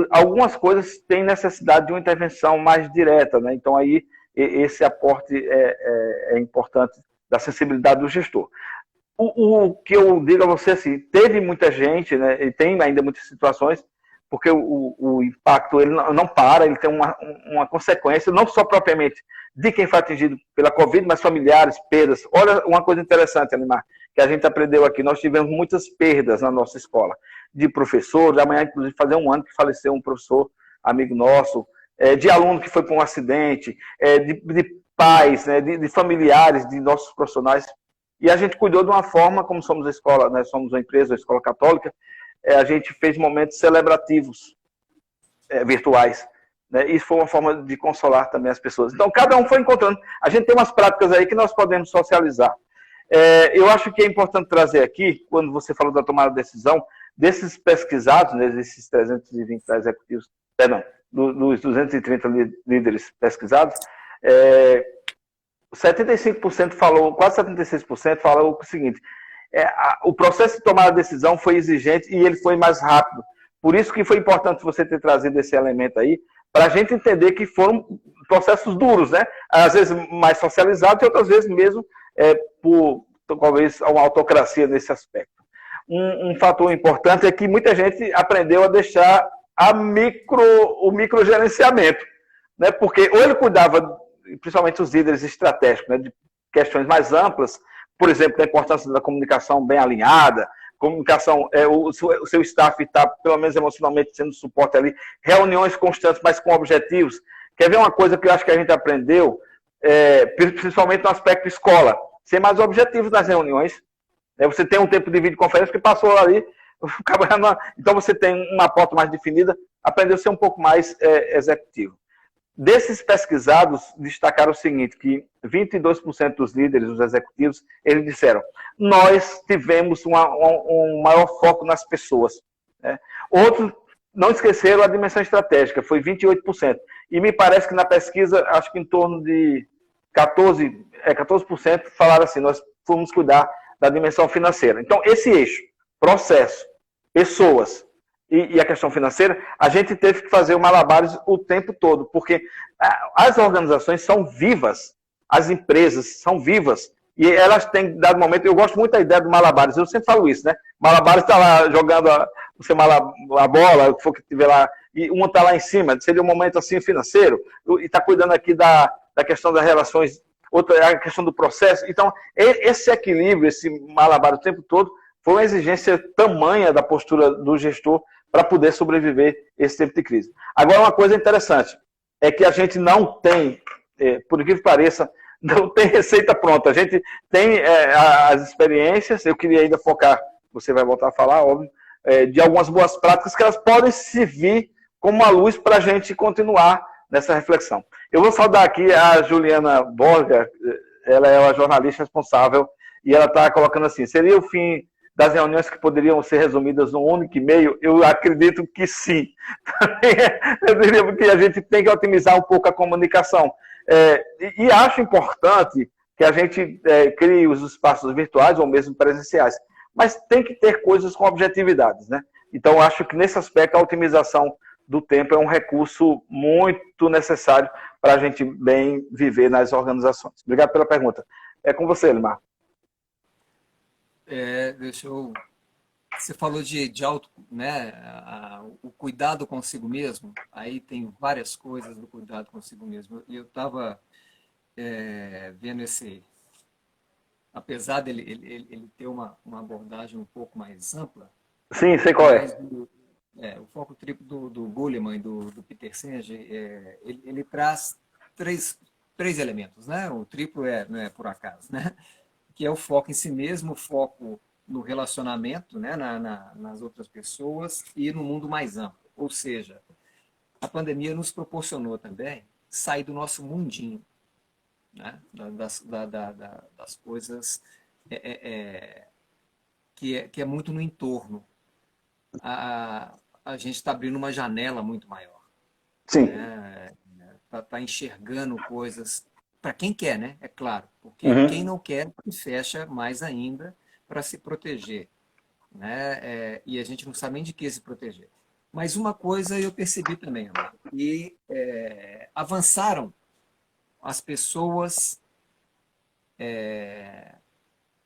algumas coisas têm necessidade de uma intervenção mais direta, né? Então aí esse aporte é importante da sensibilidade do gestor. O que eu digo a você, assim, teve muita gente, né, e tem ainda muitas situações, porque o impacto ele não para, ele tem uma consequência, não só propriamente de quem foi atingido pela Covid, mas familiares, perdas. Olha uma coisa interessante, Alimar, que a gente aprendeu aqui, nós tivemos muitas perdas na nossa escola, de professores, amanhã, inclusive, fazer um ano que faleceu um professor, amigo nosso, de aluno que foi para um acidente, de pais, né, de familiares de nossos profissionais. E a gente cuidou de uma forma, como somos a escola, né, somos uma empresa, a escola católica, a gente fez momentos celebrativos virtuais. Né, isso foi uma forma de consolar também as pessoas. Então, cada um foi encontrando. A gente tem umas práticas aí que nós podemos socializar. Eu acho que é importante trazer aqui, quando você falou da tomada de decisão, desses pesquisados, né, desses 320 executivos, perdão, dos 230 líderes pesquisados, 75% falou, quase 76% falou o seguinte, o processo de tomar a decisão foi exigente e ele foi mais rápido. Por isso que foi importante você ter trazido esse elemento aí, para a gente entender que foram processos duros, né? Às vezes mais socializados e outras vezes mesmo por, talvez, uma autocracia nesse aspecto. Um fator importante é que muita gente aprendeu a deixar o microgerenciamento, né? Porque ou ele cuidava, principalmente os líderes estratégicos, né, de questões mais amplas, por exemplo, da importância da comunicação bem alinhada, comunicação, o seu staff está, pelo menos emocionalmente, sendo suporte ali, reuniões constantes, mas com objetivos. Quer ver uma coisa que eu acho que a gente aprendeu, principalmente no aspecto escola, ser mais objetivos nas reuniões. Você tem um tempo de videoconferência que passou ali, então você tem uma pauta mais definida, aprendeu a ser um pouco mais executivo. Desses pesquisados, destacaram o seguinte, que 22% dos líderes, dos executivos, eles disseram, nós tivemos um maior foco nas pessoas. Né? Outros não esqueceram a dimensão estratégica, foi 28%. E me parece que na pesquisa, acho que em torno de 14% falaram assim, nós fomos cuidar da dimensão financeira. Então, esse eixo, processo, pessoas e a questão financeira, a gente teve que fazer o malabares o tempo todo, porque as organizações são vivas, as empresas são vivas, e elas têm dado momento, eu gosto muito da ideia do malabares, eu sempre falo isso, né? Malabares está lá jogando a bola, o que for que estiver lá e uma está lá em cima, seria um momento assim financeiro, e está cuidando aqui da questão das relações, outra é a questão do processo. Então, esse equilíbrio, esse malabar o tempo todo, foi uma exigência tamanha da postura do gestor para poder sobreviver esse tempo de crise. Agora, uma coisa interessante é que a gente não tem, por incrível que pareça, não tem receita pronta. A gente tem as experiências, eu queria ainda focar, você vai voltar a falar, óbvio, de algumas boas práticas que elas podem servir como uma luz para a gente continuar nessa reflexão. Eu vou saudar aqui a Juliana Borga, ela é a jornalista responsável, e ela está colocando assim, seria o fim das reuniões que poderiam ser resumidas num único e-mail? Eu acredito que sim. Eu diria que a gente tem que otimizar um pouco a comunicação. E acho importante que a gente crie os espaços virtuais ou mesmo presenciais, mas tem que ter coisas com objetividades, né? Então, acho que nesse aspecto a otimização do tempo é um recurso muito necessário para a gente bem viver nas organizações. Obrigado pela pergunta. É com você, Elimar. Você falou de auto, né, o cuidado consigo mesmo. Aí tem várias coisas do cuidado consigo mesmo. Eu estava vendo apesar dele ele ter uma abordagem um pouco mais ampla. Sim, sei qual é. O foco triplo do Goleman e do Peter Senge, ele traz três elementos, né? O triplo não é por acaso, né? Que é o foco em si mesmo, o foco no relacionamento, né? nas outras pessoas e no mundo mais amplo. Ou seja, a pandemia nos proporcionou também sair do nosso mundinho, né? das coisas que é muito no entorno. A gente está abrindo uma janela muito maior. Sim. Tá enxergando coisas para quem quer, né? É claro. Porque quem não quer se fecha mais ainda para se proteger, né? E a gente não sabe nem de que se proteger. Mas uma coisa eu percebi também, Amado, que avançaram as pessoas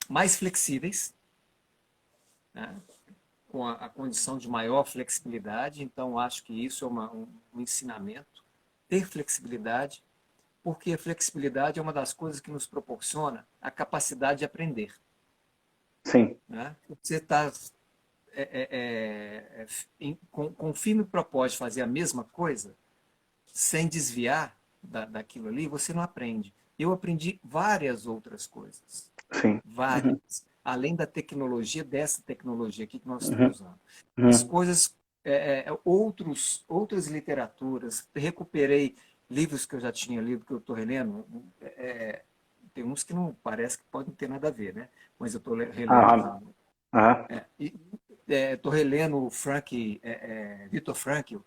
mais flexíveis, né? Com a condição de maior flexibilidade. Então, acho que isso é um ensinamento, ter flexibilidade, porque a flexibilidade é uma das coisas que nos proporciona a capacidade de aprender. Sim. Né? Você está com firme propósito de fazer a mesma coisa, sem desviar daquilo ali, você não aprende. Eu aprendi várias outras coisas. Sim. Várias. Além da tecnologia, dessa tecnologia aqui que nós estamos usando. As coisas, outras literaturas, recuperei livros que eu já tinha lido, que eu estou relendo, tem uns que não parece que podem ter nada a ver, né? Mas eu estou relendo. Estou relendo o Viktor Frankl,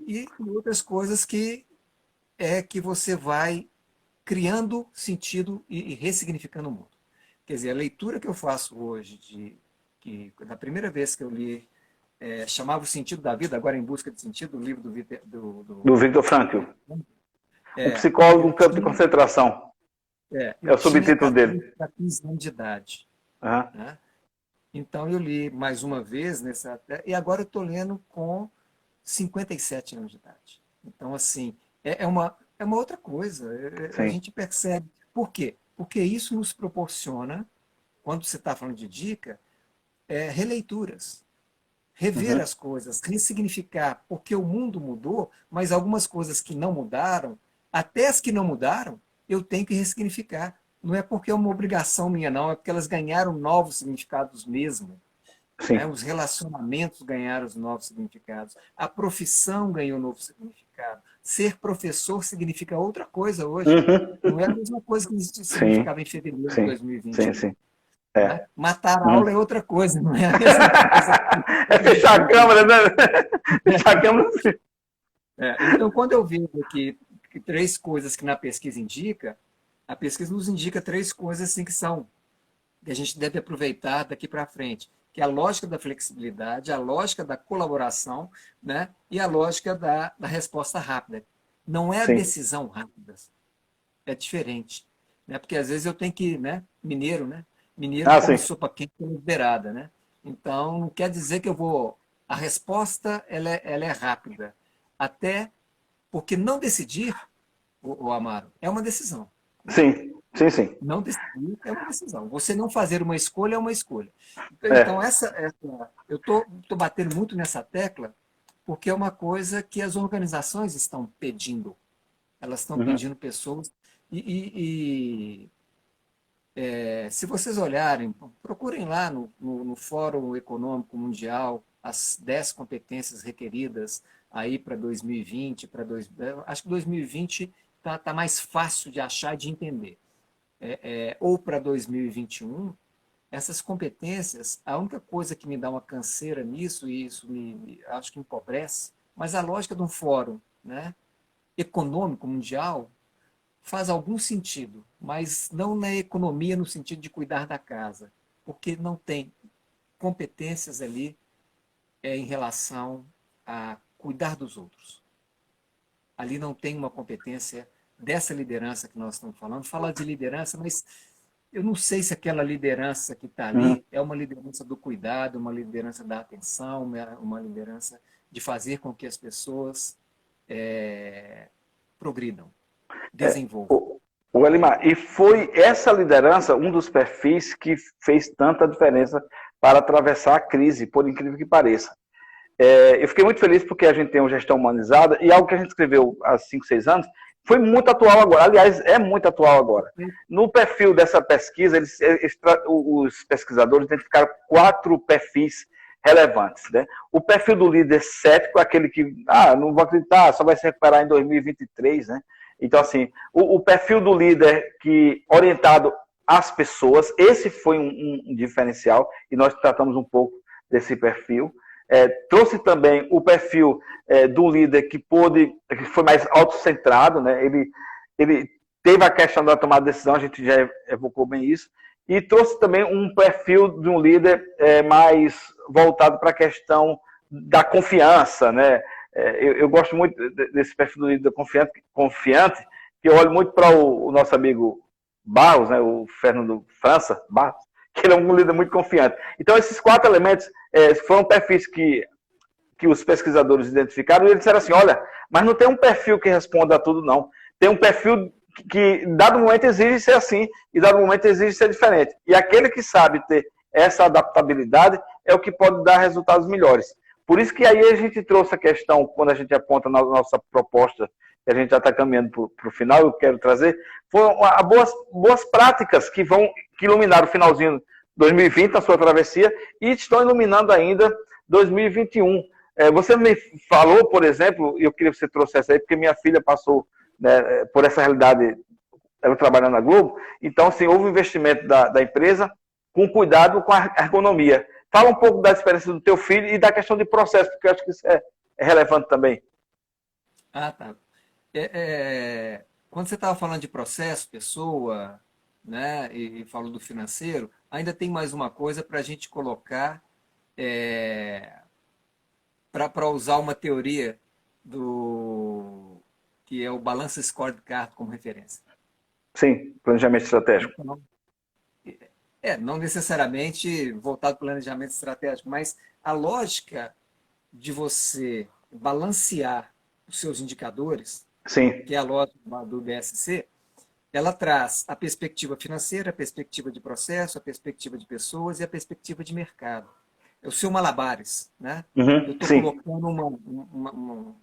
e outras coisas que você vai criando sentido e ressignificando o mundo. Quer dizer, a leitura que eu faço hoje, que da primeira vez que eu li, chamava O Sentido da Vida, Agora em Busca de Sentido, o livro do Viktor Frankl. O psicólogo no campo de concentração. É o subtítulo dele. 15 anos de idade. Né? Então eu li mais uma vez, e agora eu estou lendo com 57 anos de idade. Então, assim, é uma outra coisa. A gente percebe. Por quê? Porque isso nos proporciona, quando você está falando de dica, releituras. Rever as coisas, ressignificar, porque o mundo mudou, mas algumas coisas que não mudaram, até as que não mudaram, eu tenho que ressignificar. Não é porque é uma obrigação minha, não, é porque elas ganharam novos significados mesmo. Né? Os relacionamentos ganharam os novos significados. A profissão ganhou um novo significado. Ser professor significa outra coisa hoje. Não é a mesma coisa que significava em fevereiro de 2020. Sim. Né? Matar a aula é outra coisa, não é a mesma coisa. É fechar a câmera, né? Fechar a câmera. Então, quando eu vejo que 3 coisas que na pesquisa indica, a pesquisa nos indica 3 coisas assim que a gente deve aproveitar daqui para frente, que é a lógica da flexibilidade, a lógica da colaboração, né? E a lógica da resposta rápida. Não é a decisão rápida, é diferente. Né? Porque às vezes eu tenho que, né? Mineiro come sopa quente pela beirada, né? Então, não quer dizer que eu vou A resposta ela é rápida, até porque não decidir, o Amaro, é uma decisão, né? Sim, sim, sim. Não decidir é uma decisão. Você não fazer uma escolha é uma escolha. Então, É. eu tô batendo muito nessa tecla porque é uma coisa que as organizações estão pedindo. Elas estão Uhum. pedindo pessoas. E, se vocês olharem, procurem lá no Fórum Econômico Mundial as 10 competências requeridas aí para 2020, acho que 2020 tá mais fácil de achar e de entender. Ou para 2021, essas competências, a única coisa que me dá uma canseira nisso, e isso acho que empobrece, mas a lógica de um fórum, né, econômico mundial faz algum sentido, mas não na economia no sentido de cuidar da casa, porque não tem competências ali em relação a cuidar dos outros. Ali não tem uma competência dessa liderança que nós estamos falando. Fala de liderança, mas eu não sei se aquela liderança que está Uhum. ali é uma liderança do cuidado, uma liderança da atenção, uma liderança de fazer com que as pessoas progridam, É, desenvolvam. o Elimar, e foi essa liderança um dos perfis que fez tanta diferença para atravessar a crise, por incrível que pareça. Eu fiquei muito feliz porque a gente tem uma gestão humanizada e algo que a gente escreveu há 5, 6 anos foi muito atual agora. Aliás, é muito atual agora. No perfil dessa pesquisa, os pesquisadores identificaram 4 perfis relevantes. Né? O perfil do líder cético, aquele que, não vou acreditar, só vai se recuperar em 2023. Né? Então, assim, o perfil do líder que orientado às pessoas, esse foi um diferencial e nós tratamos um pouco desse perfil. Trouxe também o perfil do líder que foi mais autocentrado, né? Ele teve a questão da tomada de decisão, a gente já evocou bem isso, e trouxe também um perfil de um líder mais voltado para a questão da confiança, né? Eu gosto muito desse perfil do líder confiante, que eu olho muito para o nosso amigo Barros, né? O Fernando França Barros, que ele é um líder muito confiante. Então, esses 4 elementos foram perfis que os pesquisadores identificaram e eles disseram assim, olha, mas não tem um perfil que responda a tudo, não. Tem um perfil que, dado momento, exige ser assim e, dado momento, exige ser diferente. E aquele que sabe ter essa adaptabilidade é o que pode dar resultados melhores. Por isso que aí a gente trouxe a questão, quando a gente aponta na nossa proposta, que a gente já está caminhando para o final, eu quero trazer, foram boas práticas que iluminar o finalzinho de 2020, a sua travessia, e estão iluminando ainda 2021. Você me falou, por exemplo, e eu queria que você trouxesse aí, porque minha filha passou, né, por essa realidade, ela trabalhando na Globo, então, assim, houve um investimento da empresa com cuidado com a ergonomia. Fala um pouco da experiência do teu filho e da questão de processo, porque eu acho que isso é relevante também. Ah, tá. Quando você estava falando de processo, pessoa, né, e falou do financeiro, ainda tem mais uma coisa para a gente colocar, para usar uma teoria que é o Balance Scorecard como referência. Sim, planejamento estratégico. Então, não necessariamente voltado para o planejamento estratégico, mas a lógica de você balancear os seus indicadores, Sim. que é a lógica do BSC, ela traz a perspectiva financeira, a perspectiva de processo, a perspectiva de pessoas e a perspectiva de mercado. É o seu malabares, né? Eu Uhum, estou sim. colocando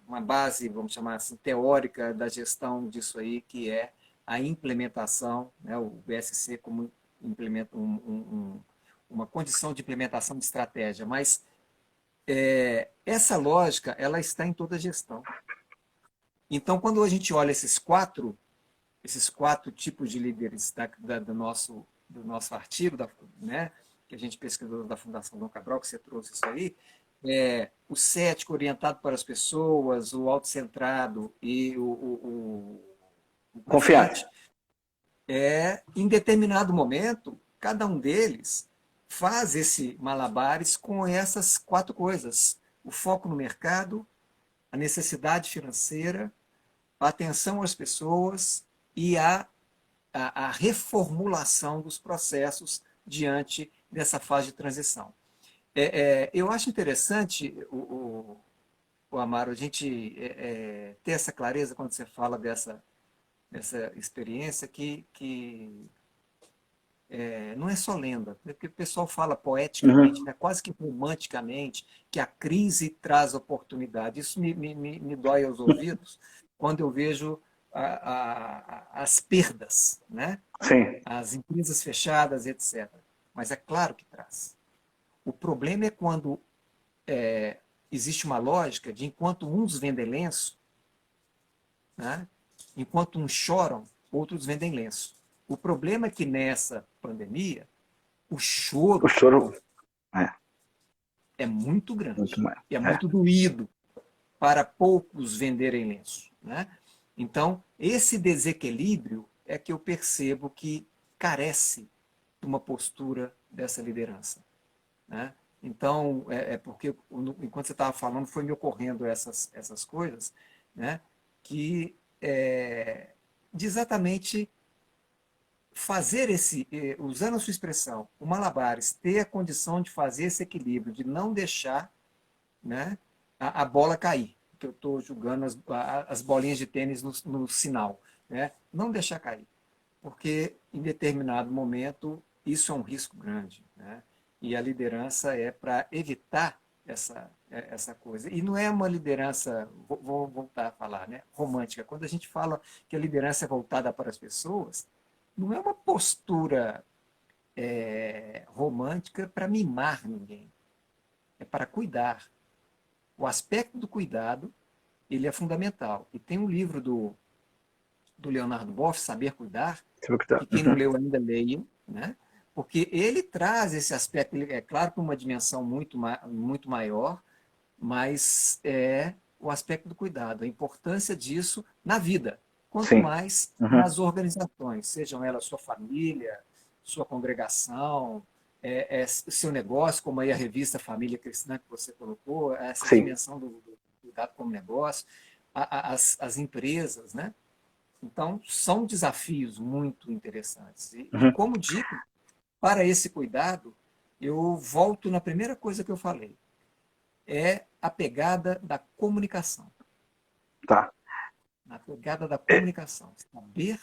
uma base, vamos chamar assim, teórica da gestão disso aí, que é a implementação, né? O BSC como implementa uma condição de implementação de estratégia, mas essa lógica ela está em toda a gestão. Então, quando a gente olha esses quatro tipos de líderes do nosso artigo, né, que a gente pesquisou da Fundação Dom Cabral, que você trouxe isso aí, o cético orientado para as pessoas, o autocentrado e o Confiante. confiante, em determinado momento, cada um deles faz esse malabares com essas 4 coisas: o foco no mercado, a necessidade financeira, a atenção às pessoas e a reformulação dos processos diante dessa fase de transição. Eu acho interessante, o Amaro, a gente ter essa clareza quando você fala dessa experiência que não é só lenda, porque o pessoal fala poeticamente, Uhum. né, quase que romanticamente, que a crise traz oportunidade. Isso me dói aos ouvidos quando eu vejo as perdas, né? Sim. As empresas fechadas, etc. Mas é claro que traz. O problema é quando existe uma lógica de enquanto uns vendem lenço, né? Enquanto uns choram, outros vendem lenço. O problema é que nessa pandemia, o O choro choro é é muito muito grande, mais. é É. muito doído para poucos venderem lenço, né? Então, esse desequilíbrio é que eu percebo que carece de uma postura dessa liderança, né? Então, porque enquanto você estava falando, foi me ocorrendo essas coisas, né? Que de exatamente fazer usando a sua expressão, o malabares, ter a condição de fazer esse equilíbrio, de não deixar, né, a bola cair, que eu estou jogando as bolinhas de tênis no sinal, né? Não deixar cair, porque em determinado momento isso é um risco grande, né? E a liderança é para evitar essa coisa. E não é uma liderança, vou voltar a falar, né, romântica. Quando a gente fala que a liderança é voltada para as pessoas, não é uma postura romântica para mimar ninguém, é para cuidar. O aspecto do cuidado, ele é fundamental. E tem um livro do Leonardo Boff, Saber Cuidar, Você viu que tá. que quem não leu ainda leia, né? Porque ele traz esse aspecto, é claro, para uma dimensão muito maior, mas é o aspecto do cuidado, a importância disso na vida, quanto Sim. mais Uhum. nas organizações, sejam elas sua família, sua congregação, seu negócio, como aí a revista Família Cristã que você colocou, essa Sim. dimensão do cuidado como negócio, as empresas, né? Então, são desafios muito interessantes. E Uhum. como dica, para esse cuidado, eu volto na primeira coisa que eu falei, é a pegada da comunicação. Tá. A pegada da É, comunicação. Saber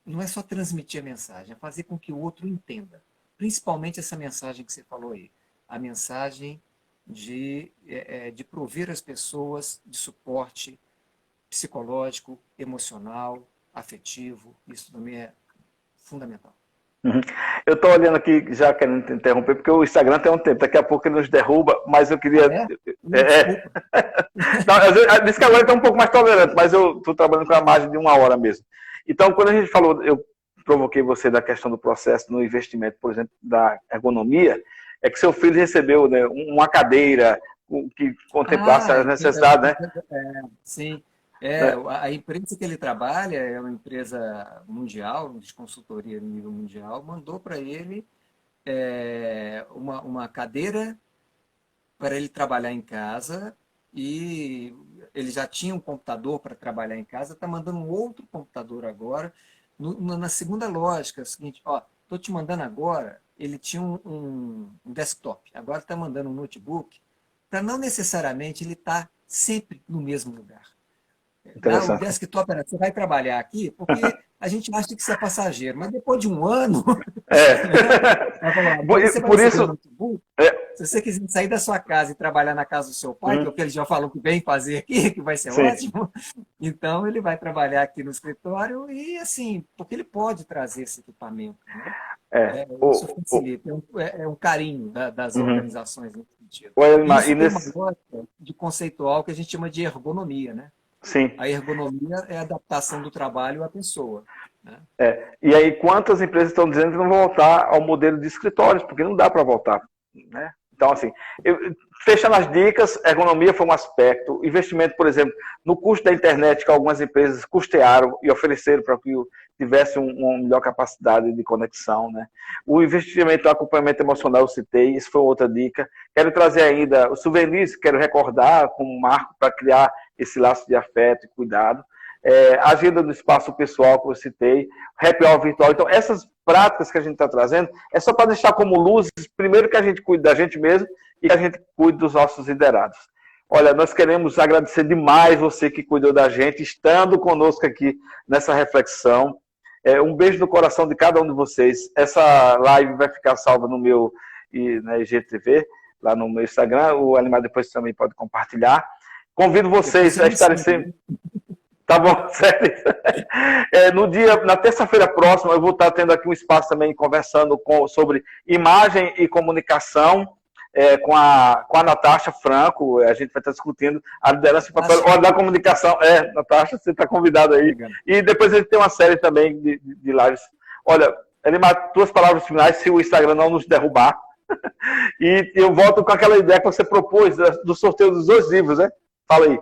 não é só transmitir a mensagem, é fazer com que o outro entenda. Principalmente essa mensagem que você falou aí. A mensagem de prover as pessoas de suporte psicológico, emocional, afetivo. Isso também é fundamental. uhum. Eu estou olhando aqui, já querendo te interromper, porque o Instagram tem um tempo, daqui a pouco ele nos derruba, mas eu Ah, queria. é? É. Desculpa. Não, diz que agora está um pouco mais tolerante, mas eu estou trabalhando com a margem de 1 hora mesmo. Então, quando a gente falou, eu provoquei você da questão do processo no investimento, por exemplo, da ergonomia, é que seu filho recebeu, né, uma cadeira que contemplasse Ah, as necessidades, né? sim. Né? A empresa que ele trabalha é uma empresa mundial, de consultoria no nível mundial, mandou para ele uma cadeira para ele trabalhar em casa e ele já tinha um computador para trabalhar em casa, está mandando um outro computador agora, na segunda lógica, é o seguinte, ó, estou te mandando agora, ele tinha um desktop, agora está mandando um notebook, para não necessariamente ele estar sempre no mesmo lugar. O Interessante. desktop era, você vai trabalhar aqui, porque a gente acha que você é passageiro, mas depois de um ano, né, É. ela falou, agora você vai Por receber o isso. notebook, É, se você quiser sair da sua casa e trabalhar na casa do seu pai, que é o que ele já falou que vem fazer aqui, que vai ser sim. ótimo, então ele vai trabalhar aqui no escritório e assim, porque ele pode trazer esse equipamento, né? É. Isso facilita, é um carinho das Uhum. organizações nesse sentido. O E Elmar, isso e tem uma nesse, lógica de conceitual que a gente chama de ergonomia, né? sim. A ergonomia é a adaptação do trabalho à pessoa, né? E aí, quantas empresas estão dizendo que não vão voltar ao modelo de escritórios, porque não dá para voltar, né? Então, assim, fechando as dicas, ergonomia foi um aspecto, investimento, por exemplo, no custo da internet, que algumas empresas custearam e ofereceram para que tivesse uma melhor capacidade de conexão, né? O investimento no acompanhamento emocional, eu citei, isso foi outra dica. Quero trazer ainda os souvenirs, quero recordar como marco para criar esse laço de afeto e cuidado. A agenda do espaço pessoal que eu citei, happy hour virtual. Então, essas práticas que a gente está trazendo é só para deixar como luzes, primeiro que a gente cuide da gente mesmo e que a gente cuide dos nossos liderados. Olha, nós queremos agradecer demais você que cuidou da gente, estando conosco aqui nessa reflexão. Um beijo no coração de cada um de vocês. Essa live vai ficar salva no meu na IGTV, lá no meu Instagram. O Elimar depois também pode compartilhar. Convido vocês a estarem sempre... Tá bom, sério. Na terça-feira próxima, eu vou estar tendo aqui um espaço também conversando sobre imagem e comunicação com a Natasha Franco. A gente vai estar discutindo a liderança e o papel da comunicação. Natasha, você está convidado aí. Obrigado. E depois a gente tem uma série também de lives. Olha, Elimar, tuas palavras finais, se o Instagram não nos derrubar. E eu volto com aquela ideia que você propôs do sorteio dos 2 livros, né? Fala aí.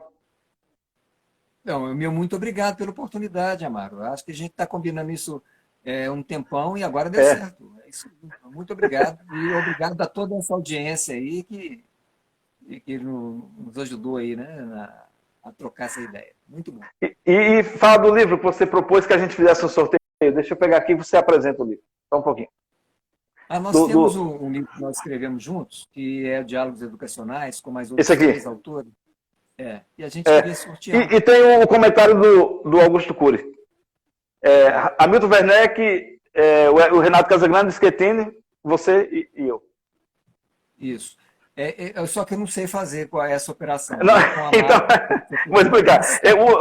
Então, meu muito obrigado pela oportunidade, Amaro. Acho que a gente está combinando isso um tempão e agora deu certo. É isso. Muito obrigado. E obrigado a toda essa audiência aí que nos ajudou aí, né, a trocar essa ideia. Muito bom. E fala do livro que você propôs que a gente fizesse um sorteio. Deixa eu pegar aqui e você apresenta o livro. Só um pouquinho. Nós temos um livro que nós escrevemos juntos, que é Diálogos Educacionais, com mais outros 3 autores. E a gente queria sortear. E tem o comentário do Augusto Cury. Hamilton Werneck, o Renato Casagrande, Schettini, você e eu. Isso. Só que eu não sei fazer qual é essa operação. Não, então, vou explicar.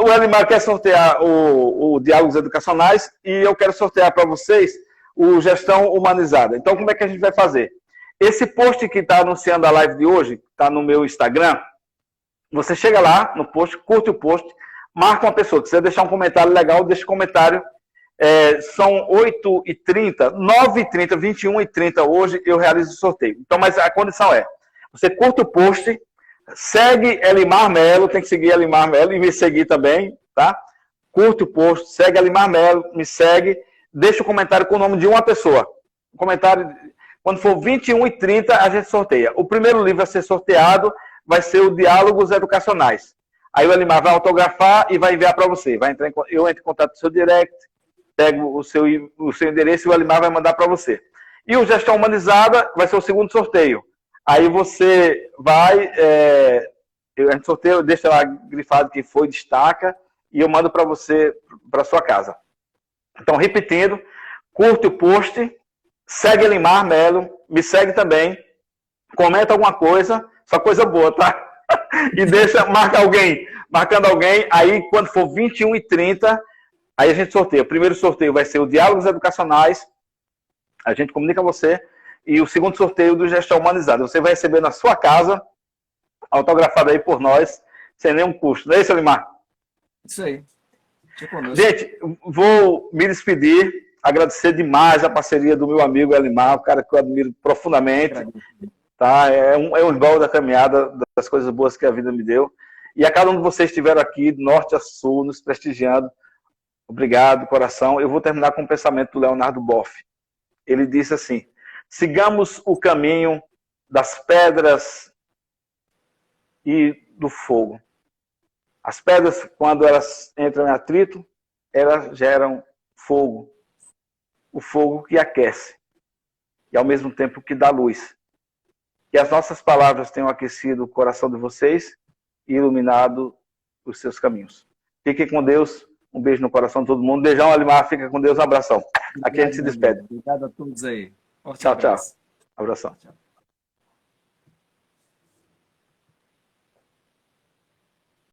O Elimar quer sortear o Diálogos Educacionais e eu quero sortear para vocês o Gestão Humanizada. Então, como é que a gente vai fazer? Esse post que está anunciando a live de hoje, está no meu Instagram. Você chega lá no post, curte o post, marca uma pessoa. Se você deixar um comentário legal, deixa um comentário. São 8h30, 9h30, 21h30 hoje eu realizo o sorteio. Então, mas a condição você curte o post, segue Elimar Melo, tem que seguir Elimar Melo e me seguir também, tá? Curte o post, segue Elimar Melo, me segue, deixa um comentário com o nome de uma pessoa. Um comentário, quando for 21h30, a gente sorteia. O primeiro livro a ser sorteado vai ser o Diálogos Educacionais. Aí o Elimar vai autografar e vai enviar para você. Eu entro em contato com o seu direct, pego o seu endereço e o Elimar vai mandar para você. E o Gestão Humanizada vai ser o segundo sorteio. Aí você vai, a gente sorteia, deixa lá grifado quem foi, destaca, e eu mando para você, para sua casa. Então, repetindo, curte o post, segue Elimar Melo, me segue também, comenta alguma coisa, só coisa boa, tá? E marcando alguém, aí quando for 21h30, aí a gente sorteia. O primeiro sorteio vai ser o Diálogos Educacionais, a gente comunica você, e o segundo sorteio do Gestão Humanizada. Você vai receber na sua casa, autografado aí por nós, sem nenhum custo. Não é isso, Elimar? Isso aí. Gente, vou me despedir, agradecer demais a parceria do meu amigo Elimar, o cara que eu admiro profundamente. Tá? É um irmão da caminhada, das coisas boas que a vida me deu. E a cada um de vocês que estiveram aqui, de norte a sul, nos prestigiando, obrigado, coração. Eu vou terminar com um pensamento do Leonardo Boff. Ele disse assim: sigamos o caminho das pedras e do fogo. As pedras, quando elas entram em atrito, elas geram fogo. O fogo que aquece. E ao mesmo tempo que dá luz. Que as nossas palavras tenham aquecido o coração de vocês e iluminado os seus caminhos. Fiquem com Deus. Um beijo no coração de todo mundo. Beijão, Elimar. Fica com Deus. Um abração. Aqui a gente se despede. Obrigado a todos aí. Tchau, tchau. Abração. Tchau.